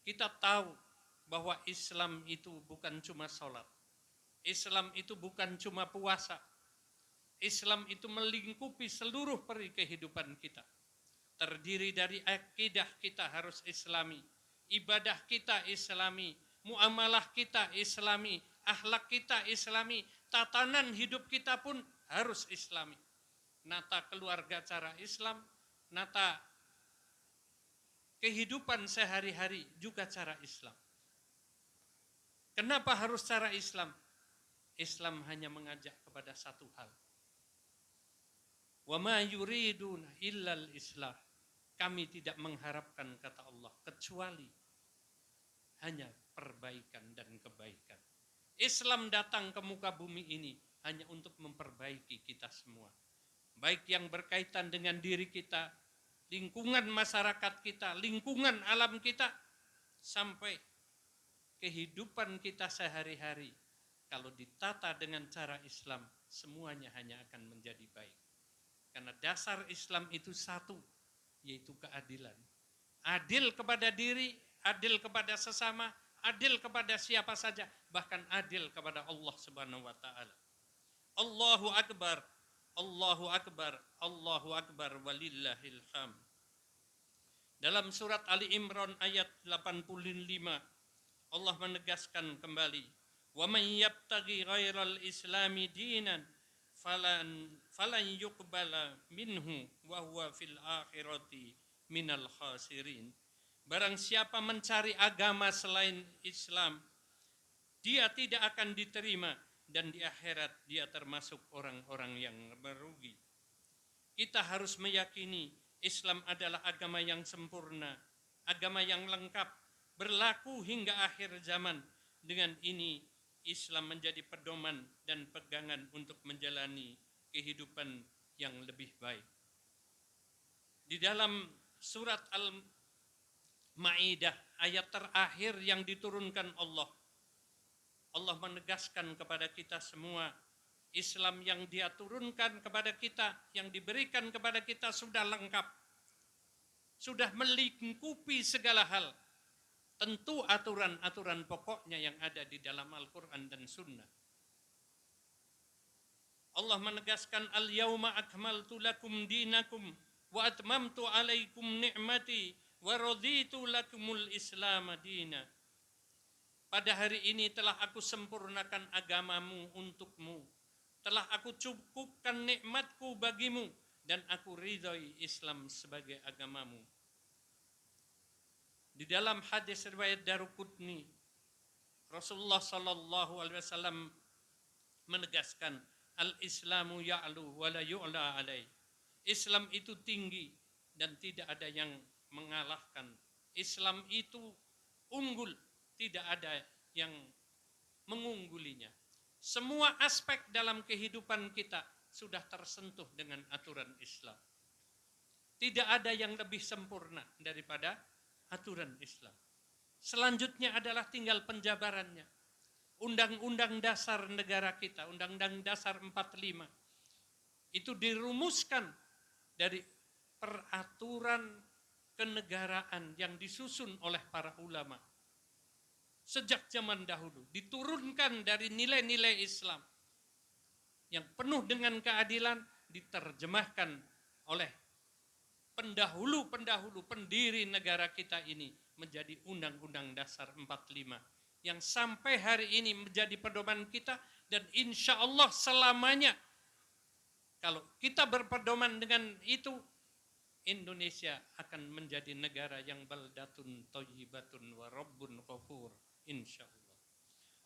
kita tahu bahwa Islam itu bukan cuma sholat. Islam itu bukan cuma puasa. Islam itu melingkupi seluruh peri kehidupan kita. Terdiri dari akidah kita harus Islami, ibadah kita Islami, muamalah kita Islami, akhlak kita Islami, tatanan hidup kita pun harus Islami. Nata keluarga cara Islam, nata kehidupan sehari-hari juga cara Islam. Kenapa harus cara Islam? Islam hanya mengajak kepada satu hal. Wa ma yuriduna illal islah. Kami tidak mengharapkan, kata Allah, kecuali hanya perbaikan dan kebaikan. Islam datang ke muka bumi ini hanya untuk memperbaiki kita semua. Baik yang berkaitan dengan diri kita, lingkungan masyarakat kita, lingkungan alam kita, sampai kehidupan kita sehari-hari. Kalau ditata dengan cara Islam, semuanya hanya akan menjadi baik. Karena dasar Islam itu satu, yaitu keadilan. Adil kepada diri, adil kepada sesama, adil kepada siapa saja, bahkan adil kepada Allah Subhanahu wa taala. Allahu akbar, Allahu akbar, Allahu akbar walillahil hamd. Dalam surat Ali Imran ayat 85, Allah menegaskan kembali, "Wa man yabtaghi ghairal islami dinan falan yuqbala minhu wa huwa fil akhirati minal khasirin." Barang siapa mencari agama selain Islam, dia tidak akan diterima dan di akhirat dia termasuk orang-orang yang merugi. Kita harus meyakini Islam adalah agama yang sempurna, agama yang lengkap, berlaku hingga akhir zaman. Dengan ini Islam menjadi pedoman dan pegangan untuk menjalani kehidupan yang lebih baik. Di dalam surat Al-Ma'idah, ayat terakhir yang diturunkan Allah menegaskan kepada kita semua, Islam yang Dia turunkan kepada kita, yang diberikan kepada kita sudah lengkap, sudah melingkupi segala hal. Tentu aturan-aturan pokoknya yang ada di dalam Al-Quran dan Sunnah. Allah menegaskan, "Al-yawma akmaltu lakum dinakum wa atmamtu alaikum ni'mati wa raditu lakumul Islam dina." Pada hari ini telah aku sempurnakan agamamu untukmu. Telah aku cukupkan nikmatku bagimu dan aku ridhoi Islam sebagai agamamu. Di dalam hadis riwayat Daruqutni, Rasulullah sallallahu alaihi wasallam menegaskan, "Al-Islamu ya'lu wa la yu'la alai." Islam itu tinggi dan tidak ada yang mengalahkan. Islam itu unggul, tidak ada yang mengunggulinya. Semua aspek dalam kehidupan kita sudah tersentuh dengan aturan Islam. Tidak ada yang lebih sempurna daripada aturan Islam. Selanjutnya adalah tinggal penjabarannya. Undang-undang dasar negara kita, Undang-Undang Dasar 45, itu dirumuskan dari peraturan kenegaraan yang disusun oleh para ulama. Sejak zaman dahulu, diturunkan dari nilai-nilai Islam yang penuh dengan keadilan, diterjemahkan oleh pendahulu pendiri negara kita ini menjadi Undang-Undang Dasar 45 yang sampai hari ini menjadi pedoman kita, dan insya Allah selamanya kalau kita berpedoman dengan itu, Indonesia akan menjadi negara yang baldatun thayyibatun wa rabbun ghafur, insya Allah.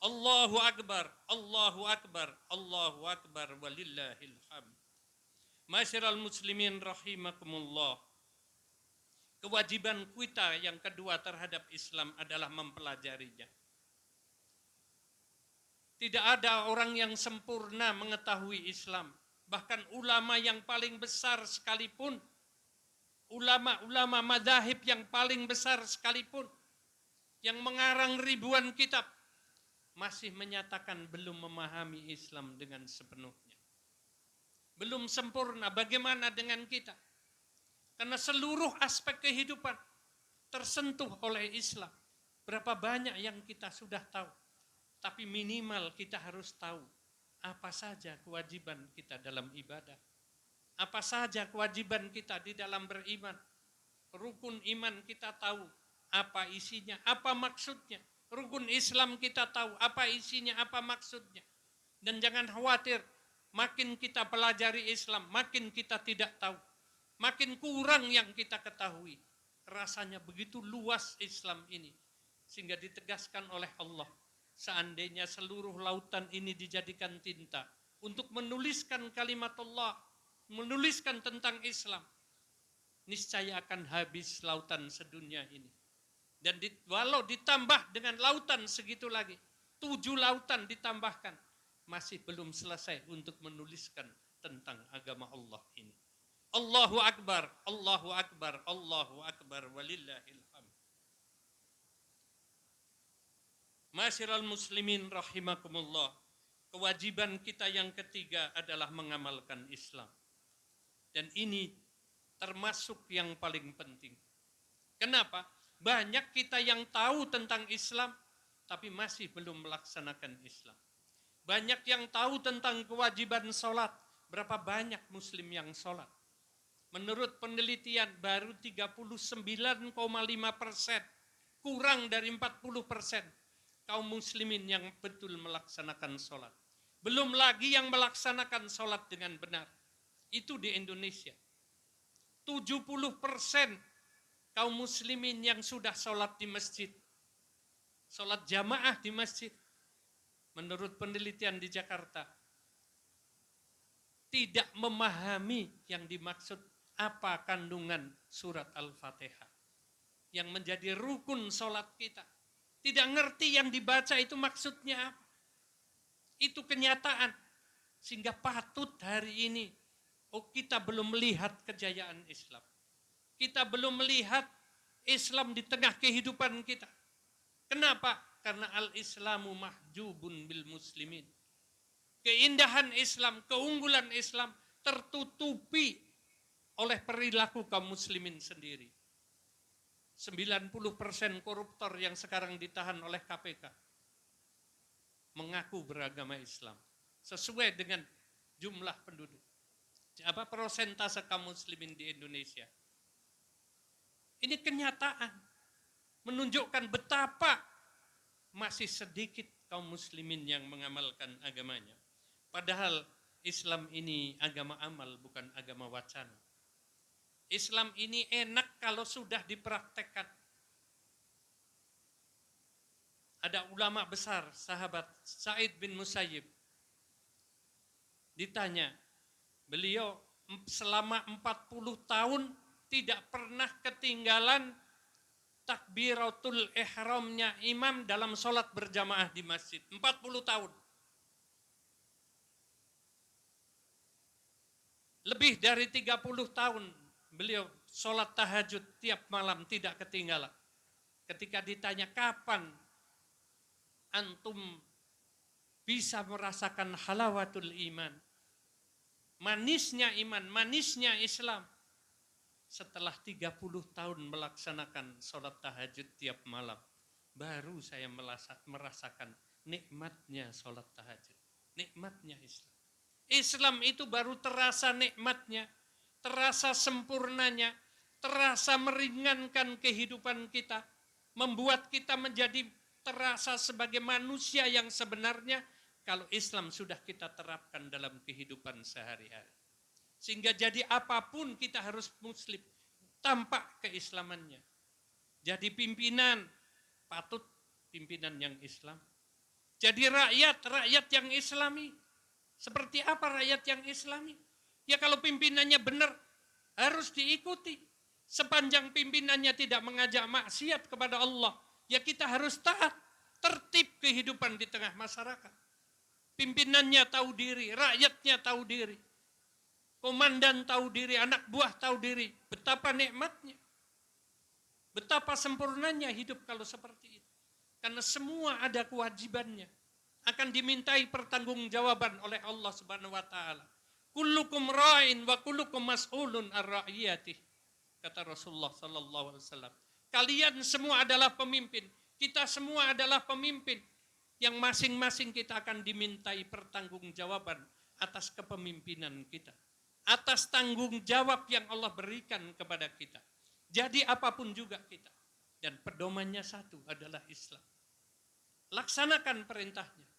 Allahu akbar, Allahu akbar, Allahu akbar walillahil hamd. Masyiral muslimin rahimakumullah. Kewajiban kita yang kedua terhadap Islam adalah mempelajarinya. Tidak ada orang yang sempurna mengetahui Islam. Bahkan ulama yang paling besar sekalipun, ulama-ulama madzhab yang paling besar sekalipun, yang mengarang ribuan kitab, masih menyatakan belum memahami Islam dengan sepenuhnya. Belum sempurna. Bagaimana dengan kita? Karena seluruh aspek kehidupan tersentuh oleh Islam. Berapa banyak yang kita sudah tahu. Tapi minimal kita harus tahu apa saja kewajiban kita dalam ibadah. Apa saja kewajiban kita di dalam beriman. Rukun iman kita tahu apa isinya, apa maksudnya. Rukun Islam kita tahu apa isinya, apa maksudnya. Dan jangan khawatir, makin kita pelajari Islam, makin kita tidak tahu. Makin kurang yang kita ketahui. Rasanya begitu luas Islam ini. Sehingga ditegaskan oleh Allah. Seandainya seluruh lautan ini dijadikan tinta untuk menuliskan kalimat Allah, menuliskan tentang Islam, niscaya akan habis lautan sedunia ini. Dan walau ditambah dengan lautan segitu lagi, 7 lautan ditambahkan, masih belum selesai untuk menuliskan tentang agama Allah ini. Allahu Akbar, Allahu Akbar, Allahu Akbar, walillahil hamd. Masyiral muslimin rahimakumullah. Kewajiban kita yang ketiga adalah mengamalkan Islam. Dan ini termasuk yang paling penting. Kenapa? Banyak kita yang tahu tentang Islam, tapi masih belum melaksanakan Islam. Banyak yang tahu tentang kewajiban sholat. Berapa banyak muslim yang sholat? Menurut penelitian baru 39,5%. Kurang dari 40%. Kaum muslimin yang betul melaksanakan sholat. Belum lagi yang melaksanakan sholat dengan benar. Itu di Indonesia. 70% kaum muslimin yang sudah sholat di masjid. Sholat jamaah di masjid. Menurut penelitian di Jakarta. Tidak memahami yang dimaksud apa kandungan surat Al-Fatihah. Yang menjadi rukun sholat kita. Tidak ngerti yang dibaca itu maksudnya apa. Itu kenyataan. Sehingga patut hari ini, kita belum melihat kejayaan Islam. Kita belum melihat Islam di tengah kehidupan kita. Kenapa? Karena al-Islamu mahjubun bil muslimin. Keindahan Islam, keunggulan Islam tertutupi oleh perilaku kaum muslimin sendiri. 90% koruptor yang sekarang ditahan oleh KPK mengaku beragama Islam sesuai dengan jumlah penduduk. Apa persentase kaum muslimin di Indonesia? Ini kenyataan menunjukkan betapa masih sedikit kaum muslimin yang mengamalkan agamanya. Padahal Islam ini agama amal, bukan agama wacana. Islam ini enak kalau sudah dipraktekkan. Ada ulama besar, sahabat Sa'id bin Musayyib. Ditanya, beliau selama 40 tahun tidak pernah ketinggalan takbiratul ihramnya imam dalam sholat berjamaah di masjid. 40 tahun. Lebih dari 30 tahun beliau sholat tahajud tiap malam tidak ketinggalan. Ketika ditanya kapan antum bisa merasakan halawatul iman, manisnya iman, manisnya Islam, setelah 30 tahun melaksanakan sholat tahajud tiap malam, baru saya merasakan nikmatnya sholat tahajud, nikmatnya Islam. Islam itu baru terasa nikmatnya, terasa sempurnanya, terasa meringankan kehidupan kita, membuat kita menjadi terasa sebagai manusia yang sebenarnya kalau Islam sudah kita terapkan dalam kehidupan sehari-hari. Sehingga jadi apapun kita harus muslim, tampak keislamannya. Jadi pimpinan, patut pimpinan yang Islam. Jadi rakyat yang Islami. Seperti apa rakyat yang Islami? Ya kalau pimpinannya benar, harus diikuti. Sepanjang pimpinannya tidak mengajak maksiat kepada Allah, ya kita harus taat. Tertib kehidupan di tengah masyarakat. Pimpinannya tahu diri, rakyatnya tahu diri. Komandan tahu diri, anak buah tahu diri. Betapa nikmatnya. Betapa sempurnanya hidup kalau seperti itu. Karena semua ada kewajibannya. Akan dimintai pertanggungjawaban oleh Allah Subhanahu wa taala. Kullukum ra'in wa kullukum mas'ulun ar-ra'iyatih. Kata Rasulullah sallallahu alaihi wasallam. Kalian semua adalah pemimpin. Kita semua adalah pemimpin. Yang masing-masing kita akan dimintai pertanggungjawaban atas kepemimpinan kita. Atas tanggung jawab yang Allah berikan kepada kita. Jadi apapun juga kita. Dan pedomannya satu adalah Islam. Laksanakan perintahnya.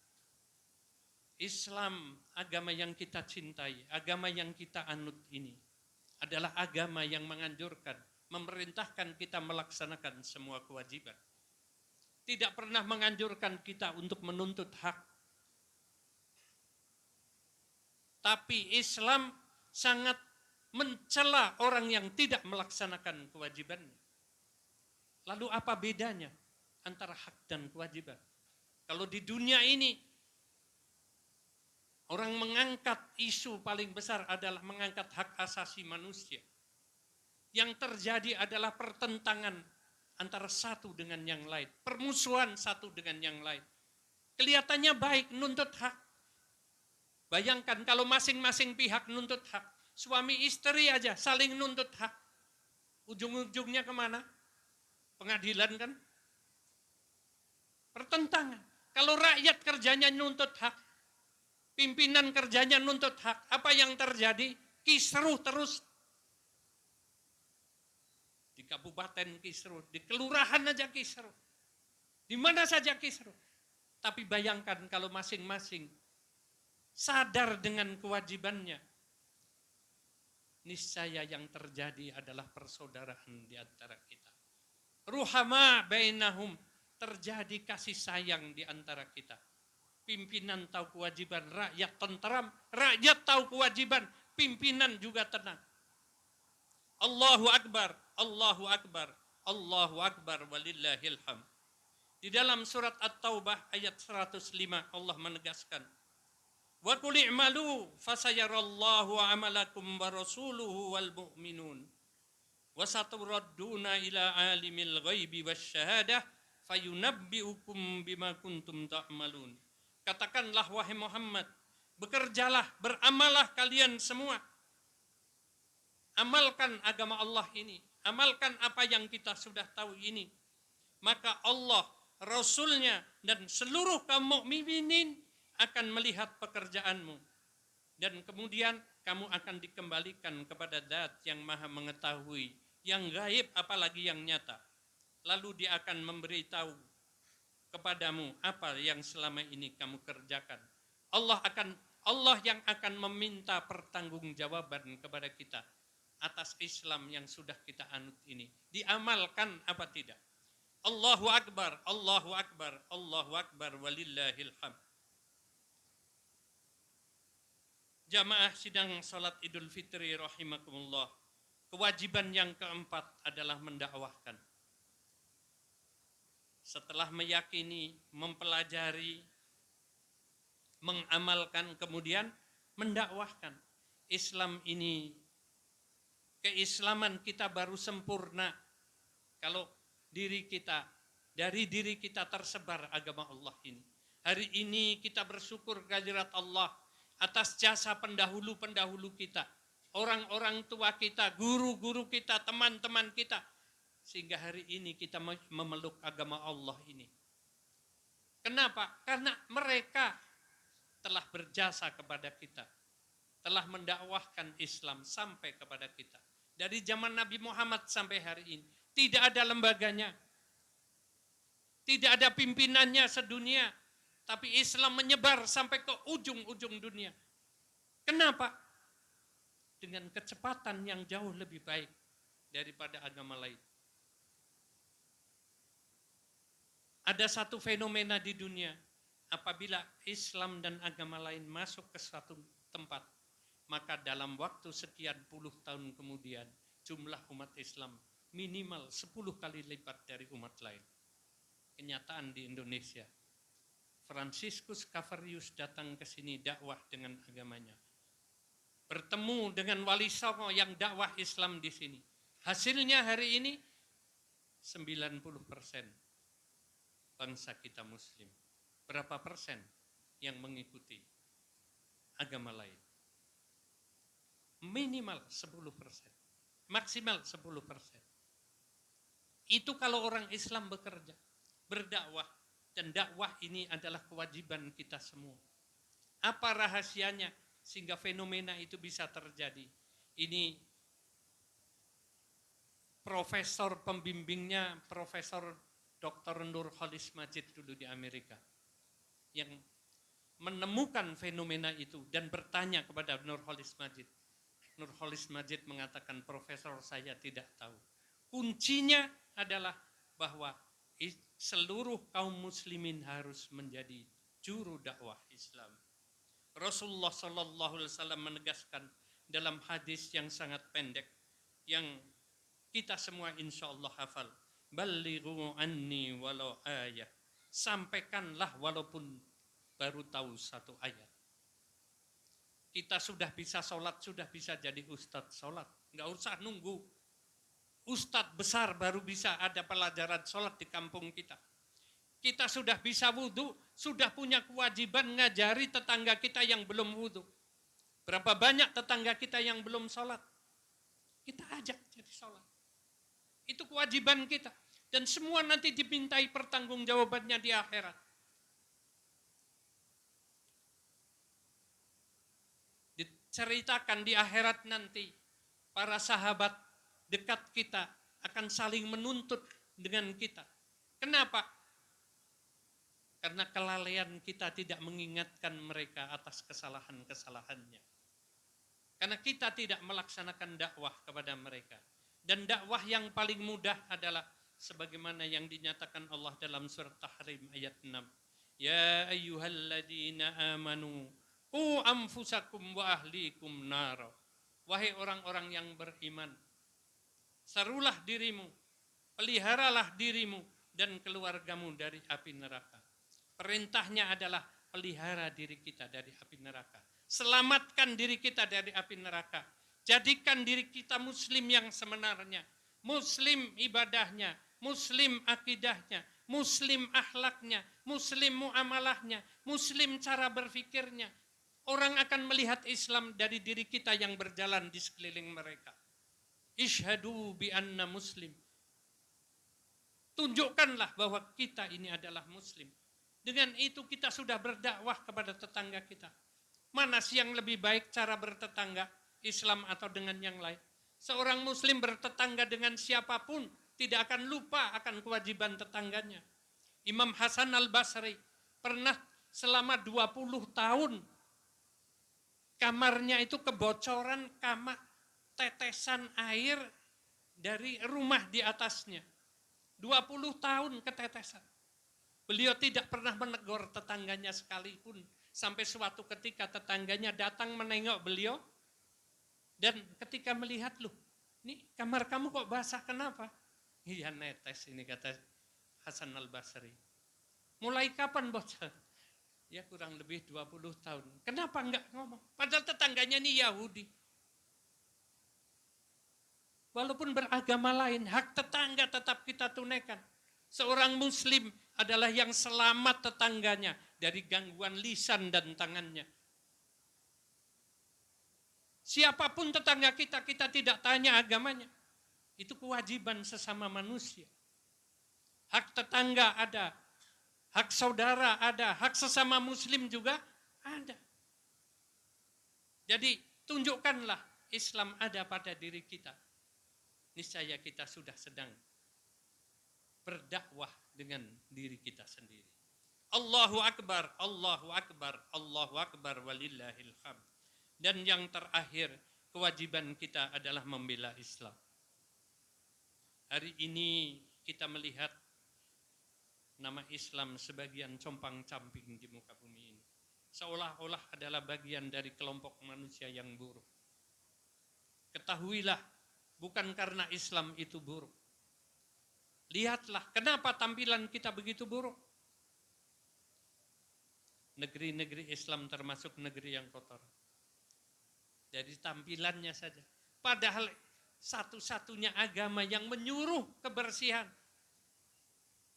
Islam, agama yang kita cintai, agama yang kita anut ini adalah agama yang menganjurkan, memerintahkan kita melaksanakan semua kewajiban. Tidak pernah menganjurkan kita untuk menuntut hak. Tapi Islam sangat mencela orang yang tidak melaksanakan kewajibannya. Lalu apa bedanya antara hak dan kewajiban? Kalau di dunia ini orang mengangkat isu paling besar adalah mengangkat hak asasi manusia. Yang terjadi adalah pertentangan antara satu dengan yang lain. Permusuhan satu dengan yang lain. Kelihatannya baik nuntut hak. Bayangkan kalau masing-masing pihak nuntut hak. Suami istri aja saling nuntut hak. Ujung-ujungnya kemana? Pengadilan kan? Pertentangan. Kalau rakyat kerjanya nuntut hak, pimpinan kerjanya nuntut hak, apa yang terjadi? Kisruh terus. Di kabupaten kisruh, di kelurahan aja kisruh. Di mana saja kisruh. Tapi bayangkan kalau masing-masing sadar dengan kewajibannya, niscaya yang terjadi adalah persaudaraan di antara kita. Ruhama bainahum, terjadi kasih sayang di antara kita. Pimpinan tahu kewajiban, rakyat tenteram, rakyat tahu kewajiban, pimpinan juga tenang. Allahu Akbar, Allahu Akbar, Allahu Akbar walillahil hamd. Di dalam surat At-Taubah ayat 105 Allah menegaskan, wa qul i'malu fasayarallahu amalakum wa rasuluhu wal mu'minun wa saturadduna ila alimil ghaibi wasyahadah fayunabbi'ukum bima kuntum ta'malun. Katakanlah wahai Muhammad, bekerjalah, beramalah kalian semua. Amalkan agama Allah ini, amalkan apa yang kita sudah tahu ini. Maka Allah, Rasulnya dan seluruh kaum mukminin akan melihat pekerjaanmu. Dan kemudian kamu akan dikembalikan kepada Zat yang Maha mengetahui, yang gaib apalagi yang nyata. Lalu dia akan memberitahu kepadamu apa yang selama ini kamu kerjakan. Allah yang akan meminta pertanggungjawaban kepada kita atas Islam yang sudah kita anut ini. Diamalkan apa tidak? Allahu Akbar, Allahu Akbar, Allahu Akbar walillahil hamd. Jamaah sidang salat Idul Fitri rahimakumullah. Kewajiban yang keempat adalah mendakwahkan. Setelah meyakini, mempelajari, mengamalkan, kemudian mendakwahkan. Islam ini, keislaman kita baru sempurna kalau dari diri kita tersebar agama Allah ini. Hari ini kita bersyukur kehadirat Allah atas jasa pendahulu-pendahulu kita. Orang-orang tua kita, guru-guru kita, teman-teman kita. Sehingga hari ini kita memeluk agama Allah ini. Kenapa? Karena mereka telah berjasa kepada kita. Telah mendakwahkan Islam sampai kepada kita. Dari zaman Nabi Muhammad sampai hari ini. Tidak ada lembaganya. Tidak ada pimpinannya sedunia. Tapi Islam menyebar sampai ke ujung-ujung dunia. Kenapa? Dengan kecepatan yang jauh lebih baik daripada agama lain. Ada satu fenomena di dunia, apabila Islam dan agama lain masuk ke suatu tempat, maka dalam waktu sekian puluh tahun kemudian, jumlah umat Islam minimal 10 kali lipat dari umat lain. Kenyataan di Indonesia. Franciscus Caverius datang ke sini dakwah dengan agamanya. Bertemu dengan Wali Songo yang dakwah Islam di sini. Hasilnya hari ini 90% bangsa kita Muslim. Berapa persen yang mengikuti agama lain? Minimal 10%, maksimal 10%. Itu kalau orang Islam bekerja, berdakwah, dan dakwah ini adalah kewajiban kita semua. Apa rahasianya sehingga fenomena itu bisa terjadi? Ini profesor pembimbingnya, Profesor Dr. Nurholis Majid dulu di Amerika, yang menemukan fenomena itu dan bertanya kepada Nurholis Majid. Nurholis Majid mengatakan, profesor saya tidak tahu. Kuncinya adalah bahwa seluruh kaum muslimin harus menjadi juru dakwah Islam. Rasulullah Shallallahu Alaihi Wasallam menegaskan dalam hadis yang sangat pendek, yang kita semua insya Allah hafal. Ballighu anni walau ayah. Sampaikanlah walaupun baru tahu satu ayat. Kita sudah bisa sholat, sudah bisa jadi ustadz sholat. Nggak usah nunggu ustadz besar baru bisa ada pelajaran sholat di kampung kita. Kita sudah bisa wudhu, sudah punya kewajiban ngajari tetangga kita yang belum wudhu. Berapa banyak tetangga kita yang belum sholat? Kita ajak jadi sholat. Itu kewajiban kita. Dan semua nanti dimintai pertanggungjawabannya di akhirat. Diceritakan di akhirat nanti, para sahabat dekat kita akan saling menuntut dengan kita. Kenapa? Karena kelalaian kita tidak mengingatkan mereka atas kesalahan-kesalahannya. Karena kita tidak melaksanakan dakwah kepada mereka. Dan dakwah yang paling mudah adalah sebagaimana yang dinyatakan Allah dalam surat Tahrim ayat 6. Ya ayyuhalladzina amanu qu anfusakum wa ahlikum nara. Wahai orang-orang yang beriman, serulah dirimu, peliharalah dirimu dan keluargamu dari api neraka. Perintahnya adalah pelihara diri kita dari api neraka. Selamatkan diri kita dari api neraka. Jadikan diri kita muslim yang sebenarnya. Muslim ibadahnya, muslim akidahnya, muslim akhlaknya, muslim muamalahnya, muslim cara berfikirnya. Orang akan melihat Islam dari diri kita yang berjalan di sekeliling mereka. Ishhadu bi anna muslim. Tunjukkanlah bahwa kita ini adalah muslim. Dengan itu kita sudah berdakwah kepada tetangga kita. Mana sih yang lebih baik cara bertetangga, Islam atau dengan yang lain? Seorang muslim bertetangga dengan siapapun tidak akan lupa akan kewajiban tetangganya. Imam Hasan al-Basri pernah selama 20 tahun kamarnya itu kebocoran tetesan air dari rumah di atasnya. 20 tahun ketetesan. Beliau tidak pernah menegur tetangganya sekalipun. Sampai suatu ketika tetangganya datang menengok beliau. Dan ketika melihat, loh, ini kamar kamu kok basah, kenapa? Iya netes ini, kata Hasan al-Basri. Mulai kapan bocor? Ya kurang lebih 20 tahun. Kenapa enggak ngomong? Padahal tetangganya ini Yahudi. Walaupun beragama lain, hak tetangga tetap kita tunaikan. Seorang muslim adalah yang selamat tetangganya dari gangguan lisan dan tangannya. Siapapun tetangga kita, kita tidak tanya agamanya. Itu kewajiban sesama manusia. Hak tetangga ada, hak saudara ada, hak sesama muslim juga ada. Jadi tunjukkanlah Islam ada pada diri kita. Niscaya kita sudah sedang berdakwah dengan diri kita sendiri. Allahu Akbar, Allahu Akbar, Allahu Akbar, walillahil hamd. Dan yang terakhir, kewajiban kita adalah membela Islam. Hari ini kita melihat nama Islam sebagian compang-camping di muka bumi ini. Seolah-olah adalah bagian dari kelompok manusia yang buruk. Ketahuilah, bukan karena Islam itu buruk. Lihatlah, kenapa tampilan kita begitu buruk? negeri-negeri Islam termasuk negeri yang kotor. Dari tampilannya saja. Padahal satu-satunya agama yang menyuruh kebersihan.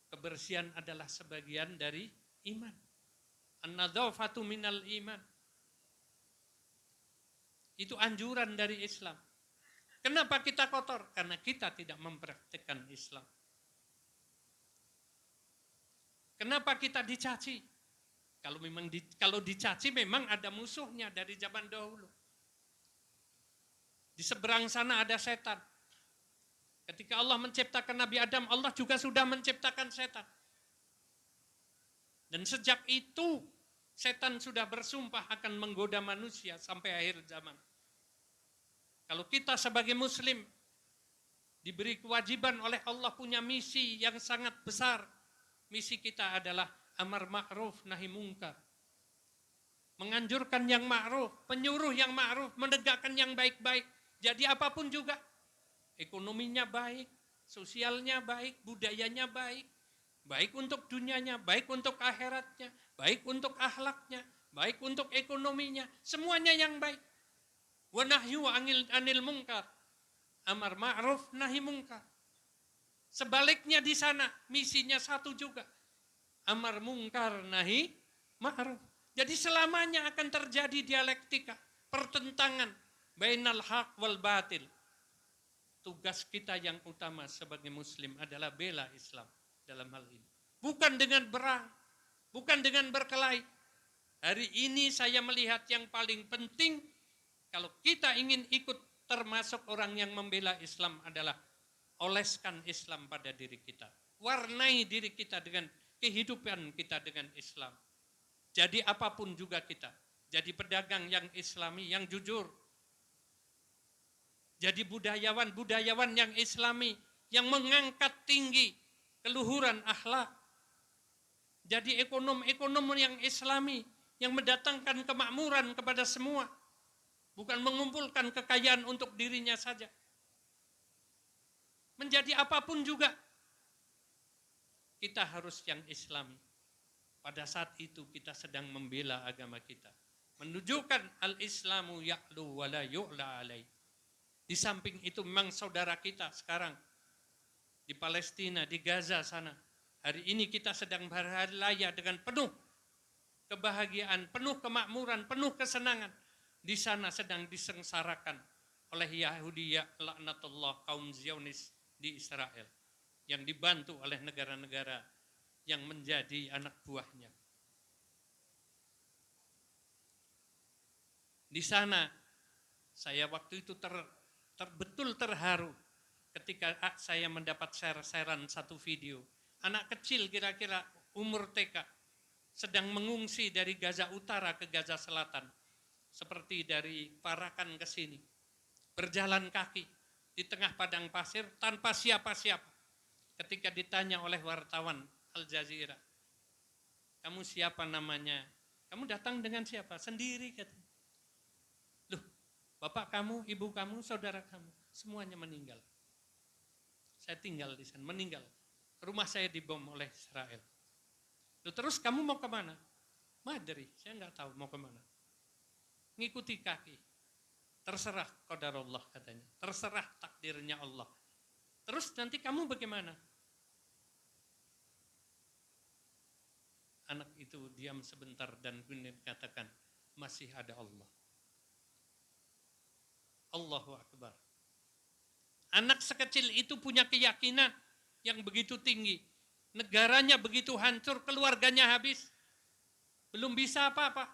Kebersihan adalah sebagian dari iman. An-nadzafatu minal iman. Itu anjuran dari Islam. Kenapa kita kotor? Karena kita tidak mempraktikkan Islam. Kenapa kita dicaci? Kalau dicaci memang ada musuhnya dari zaman dahulu. Di seberang sana ada setan. Ketika Allah menciptakan Nabi Adam, Allah juga sudah menciptakan setan. Dan sejak itu, setan sudah bersumpah akan menggoda manusia sampai akhir zaman. Kalau kita sebagai muslim, diberi kewajiban oleh Allah punya misi yang sangat besar. Misi kita adalah amar ma'ruf nahi mungkar. Menganjurkan yang ma'ruf, penyuruh yang ma'ruf, menegakkan yang baik-baik. Jadi apapun juga, ekonominya baik, sosialnya baik, budayanya baik, baik untuk dunianya, baik untuk akhiratnya, baik untuk akhlaknya, baik untuk ekonominya, semuanya yang baik. Wa nahyu anil mungkar, amar ma'ruf nahi mungkar. Sebaliknya di sana misinya satu juga, amar mungkar nahi ma'ruf. Jadi selamanya akan terjadi dialektika, pertentangan bainal haq wal batil. Tugas kita yang utama sebagai muslim adalah bela Islam dalam hal ini. Bukan dengan berang, bukan dengan berkelahi. Hari ini saya melihat yang paling penting kalau kita ingin ikut termasuk orang yang membela Islam adalah oleskan Islam pada diri kita. Warnai diri kita dengan kehidupan kita dengan Islam. Jadi apapun juga kita. Jadi pedagang yang Islami, yang jujur. Jadi budayawan yang Islami, yang mengangkat tinggi keluhuran akhlak. Jadi ekonom yang Islami, yang mendatangkan kemakmuran kepada semua. Bukan mengumpulkan kekayaan untuk dirinya saja. Menjadi apapun juga, kita harus yang Islami. Pada saat itu kita sedang membela agama kita. Menunjukkan al-Islamu ya'lu wa la yu'la alaih. Di samping itu memang saudara kita sekarang di Palestina, di Gaza sana. Hari ini kita sedang berhalaya dengan penuh kebahagiaan, penuh kemakmuran, penuh kesenangan. Di sana sedang disengsarakan oleh Yahudi laknatullah kaum Zionis di Israel. Yang dibantu oleh negara-negara yang menjadi anak buahnya. Di sana saya waktu itu betul terharu ketika saya mendapat share-sharean satu video. Anak kecil kira-kira umur TK sedang mengungsi dari Gaza Utara ke Gaza Selatan. Seperti dari Parakan ke sini. Berjalan kaki di tengah padang pasir tanpa siapa-siapa. Ketika ditanya oleh wartawan Al Jazeera, kamu siapa namanya? Kamu datang dengan siapa? Sendiri katanya. Loh, bapak kamu, ibu kamu, saudara kamu, semuanya meninggal. Saya tinggal di sana, meninggal. Rumah saya dibom oleh Israel. Loh, terus kamu mau kemana? Madri, saya nggak tahu mau kemana. Ngikuti kaki. Terserah qadarullah katanya. Terserah takdirnya Allah. Terus nanti kamu bagaimana? Anak itu diam sebentar dan kemudian katakan, masih ada Allah. Allahu Akbar. Anak sekecil itu punya keyakinan yang begitu tinggi. Negaranya begitu hancur, keluarganya habis. Belum bisa apa-apa.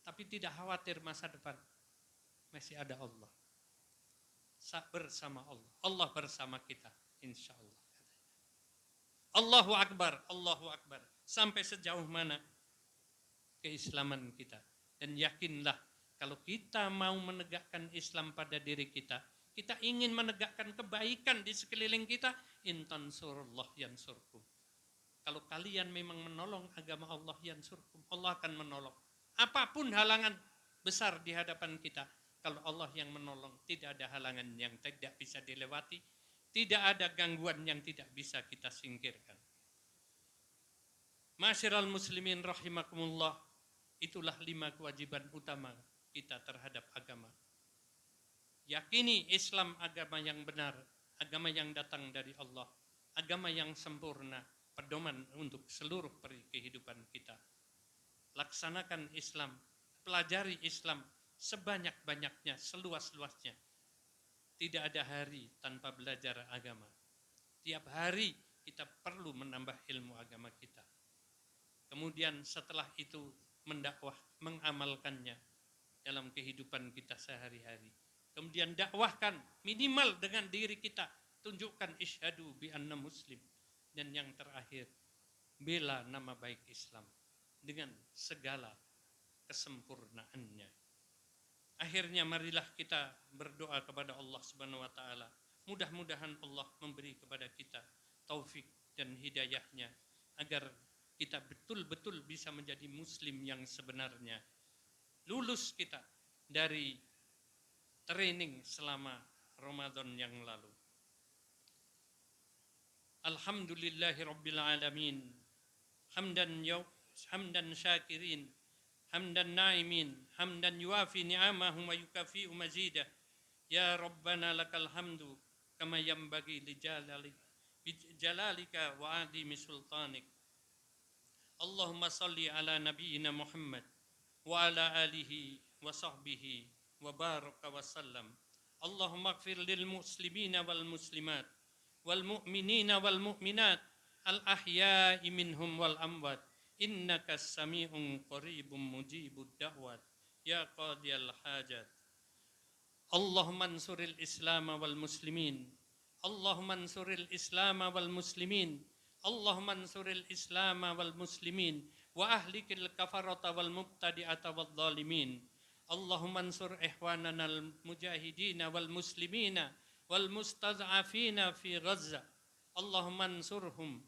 Tapi tidak khawatir masa depan. Masih ada Allah. Bersama Allah. Allah bersama kita. Insya Allah. Allahu Akbar. Allahu Akbar. Sampai sejauh mana keislaman kita. Dan yakinlah kalau kita mau menegakkan Islam pada diri kita. Kita ingin menegakkan kebaikan di sekeliling kita. Intansurullah yansurkum. Kalau kalian memang menolong agama Allah yansurkum. Allah akan menolong. Apapun halangan besar di hadapan kita. Kalau Allah yang menolong, tidak ada halangan yang tidak bisa dilewati. Tidak ada gangguan yang tidak bisa kita singkirkan. Ma'asyiral muslimin rahimakumullah, itulah 5 kewajiban utama kita terhadap agama. Yakini Islam agama yang benar, agama yang datang dari Allah, agama yang sempurna, pedoman untuk seluruh kehidupan kita. Laksanakan Islam, pelajari Islam sebanyak-banyaknya, seluas-luasnya. Tidak ada hari tanpa belajar agama. Tiap hari kita perlu menambah ilmu agama kita. Kemudian setelah itu mendakwah, mengamalkannya dalam kehidupan kita sehari-hari. Kemudian dakwahkan minimal dengan diri kita, tunjukkan isyhadu bi anna muslim. Dan yang terakhir, bela nama baik Islam dengan segala kesempurnaannya. Akhirnya marilah kita berdoa kepada Allah Subhanahu wa taala. Mudah-mudahan Allah memberi kepada kita taufik dan hidayahnya agar kita betul-betul bisa menjadi muslim yang sebenarnya. Lulus kita dari training selama Ramadan yang lalu. Alhamdulillahirabbil alamin. Hamdan syakirin, hamdan naimin, hamdan yuafi ni'amahu wa yukafi'u mazidah. Ya Rabbana lakal hamdu kama yanbaghi li jalalika wa adimi sultanik. Allahumma salli ala nabiyyina Muhammad wa ala alihi wa sahbihi wa baraka wa sallam. Allahumma ighfir lil muslimina wal muslimat wal mu'minina wal mu'minat al ahya'i minhum wal amwat innaka sami'un qaribun mujibud da'wat ya qadiyal hajat. Allahumma ansuril islam wal muslimin. Allahumma ansuril islam wal muslimin. Allahumma ansuril islam wal muslimin wa ahlikil kafarata wal mubtadi'ata wal zalimin. Allahumma ansur ihwanana al mujahidina wal muslimina wal mustad'afina fi Gaza. Allahumma ansurhum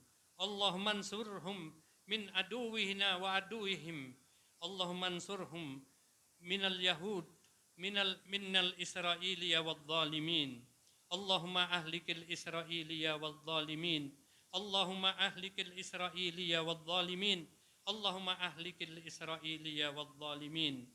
min aduwihina wa aduwihim. Allahumma ansurhum minal yahud minal israiliya wal zalimin. Allahumma ahlikil israiliya wal zalimin. Allahumma ahlikil israiliya wal zalimin. Allahumma ahlikil israiliya wal zalimin.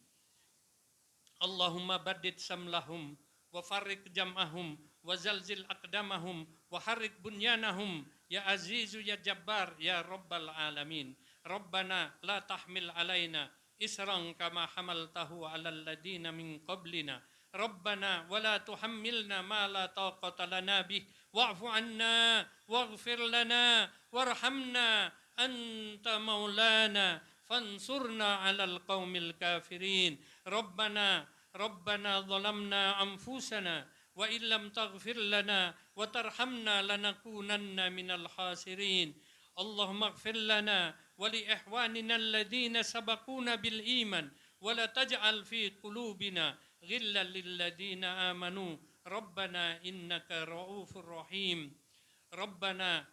Allahumma baddid samlahum wa farriq jam'ahum wa zalzil aqdamahum wa harrik bunyanahum ya azizu ya jabbar ya rabbal alamin. Rabbana la tahmil alaina isran kama hamaltahu ala alladina min qablina. Rabbana wa la tuhammilna ma la taqata lana bih wa'fu anna waghfir lana warhamna anta maulana fansurna 'alal qaumil kafirin. Rabbana zalamna anfusana wa illam taghfir lana wa tarhamna lanakunanna minal khasirin. Allahumma ighfir lana wa li ihwanina alladhina sabaquna bil iman wa la taj'al fi qulubina ghillan lil ladina amanu. Rabbana innaka ra'ufur rahim. Rabbana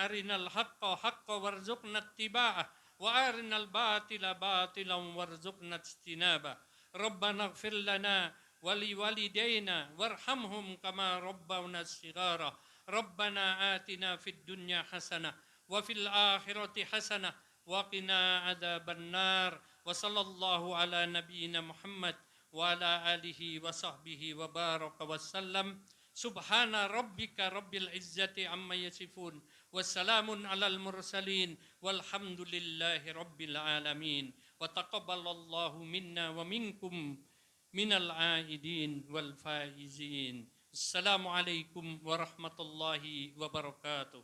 arinal haqqa haqqa warzuqna ittiba'ah wa arinal batila batilan warzuqna ijtinabah. Rabbana ighfir lana wa li walidayna warhamhum kama rabbawna shighara. Rabbana atina fid dunya hasanah wa fil akhirati hasanah wa qina adzaban nar. Wa sallallahu ala nabiyyina Muhammad wa ala alihi wa sahbihi wa baraka wa sallam. Subhana rabbika rabbil izzati amma yasifun wa salamun alal mursalin walhamdulillahi rabbil alamin. Wa taqabbalallahu minna wa minkum minal aidin wal faizin. Assalamualaikum warahmatullahi wabarakatuh.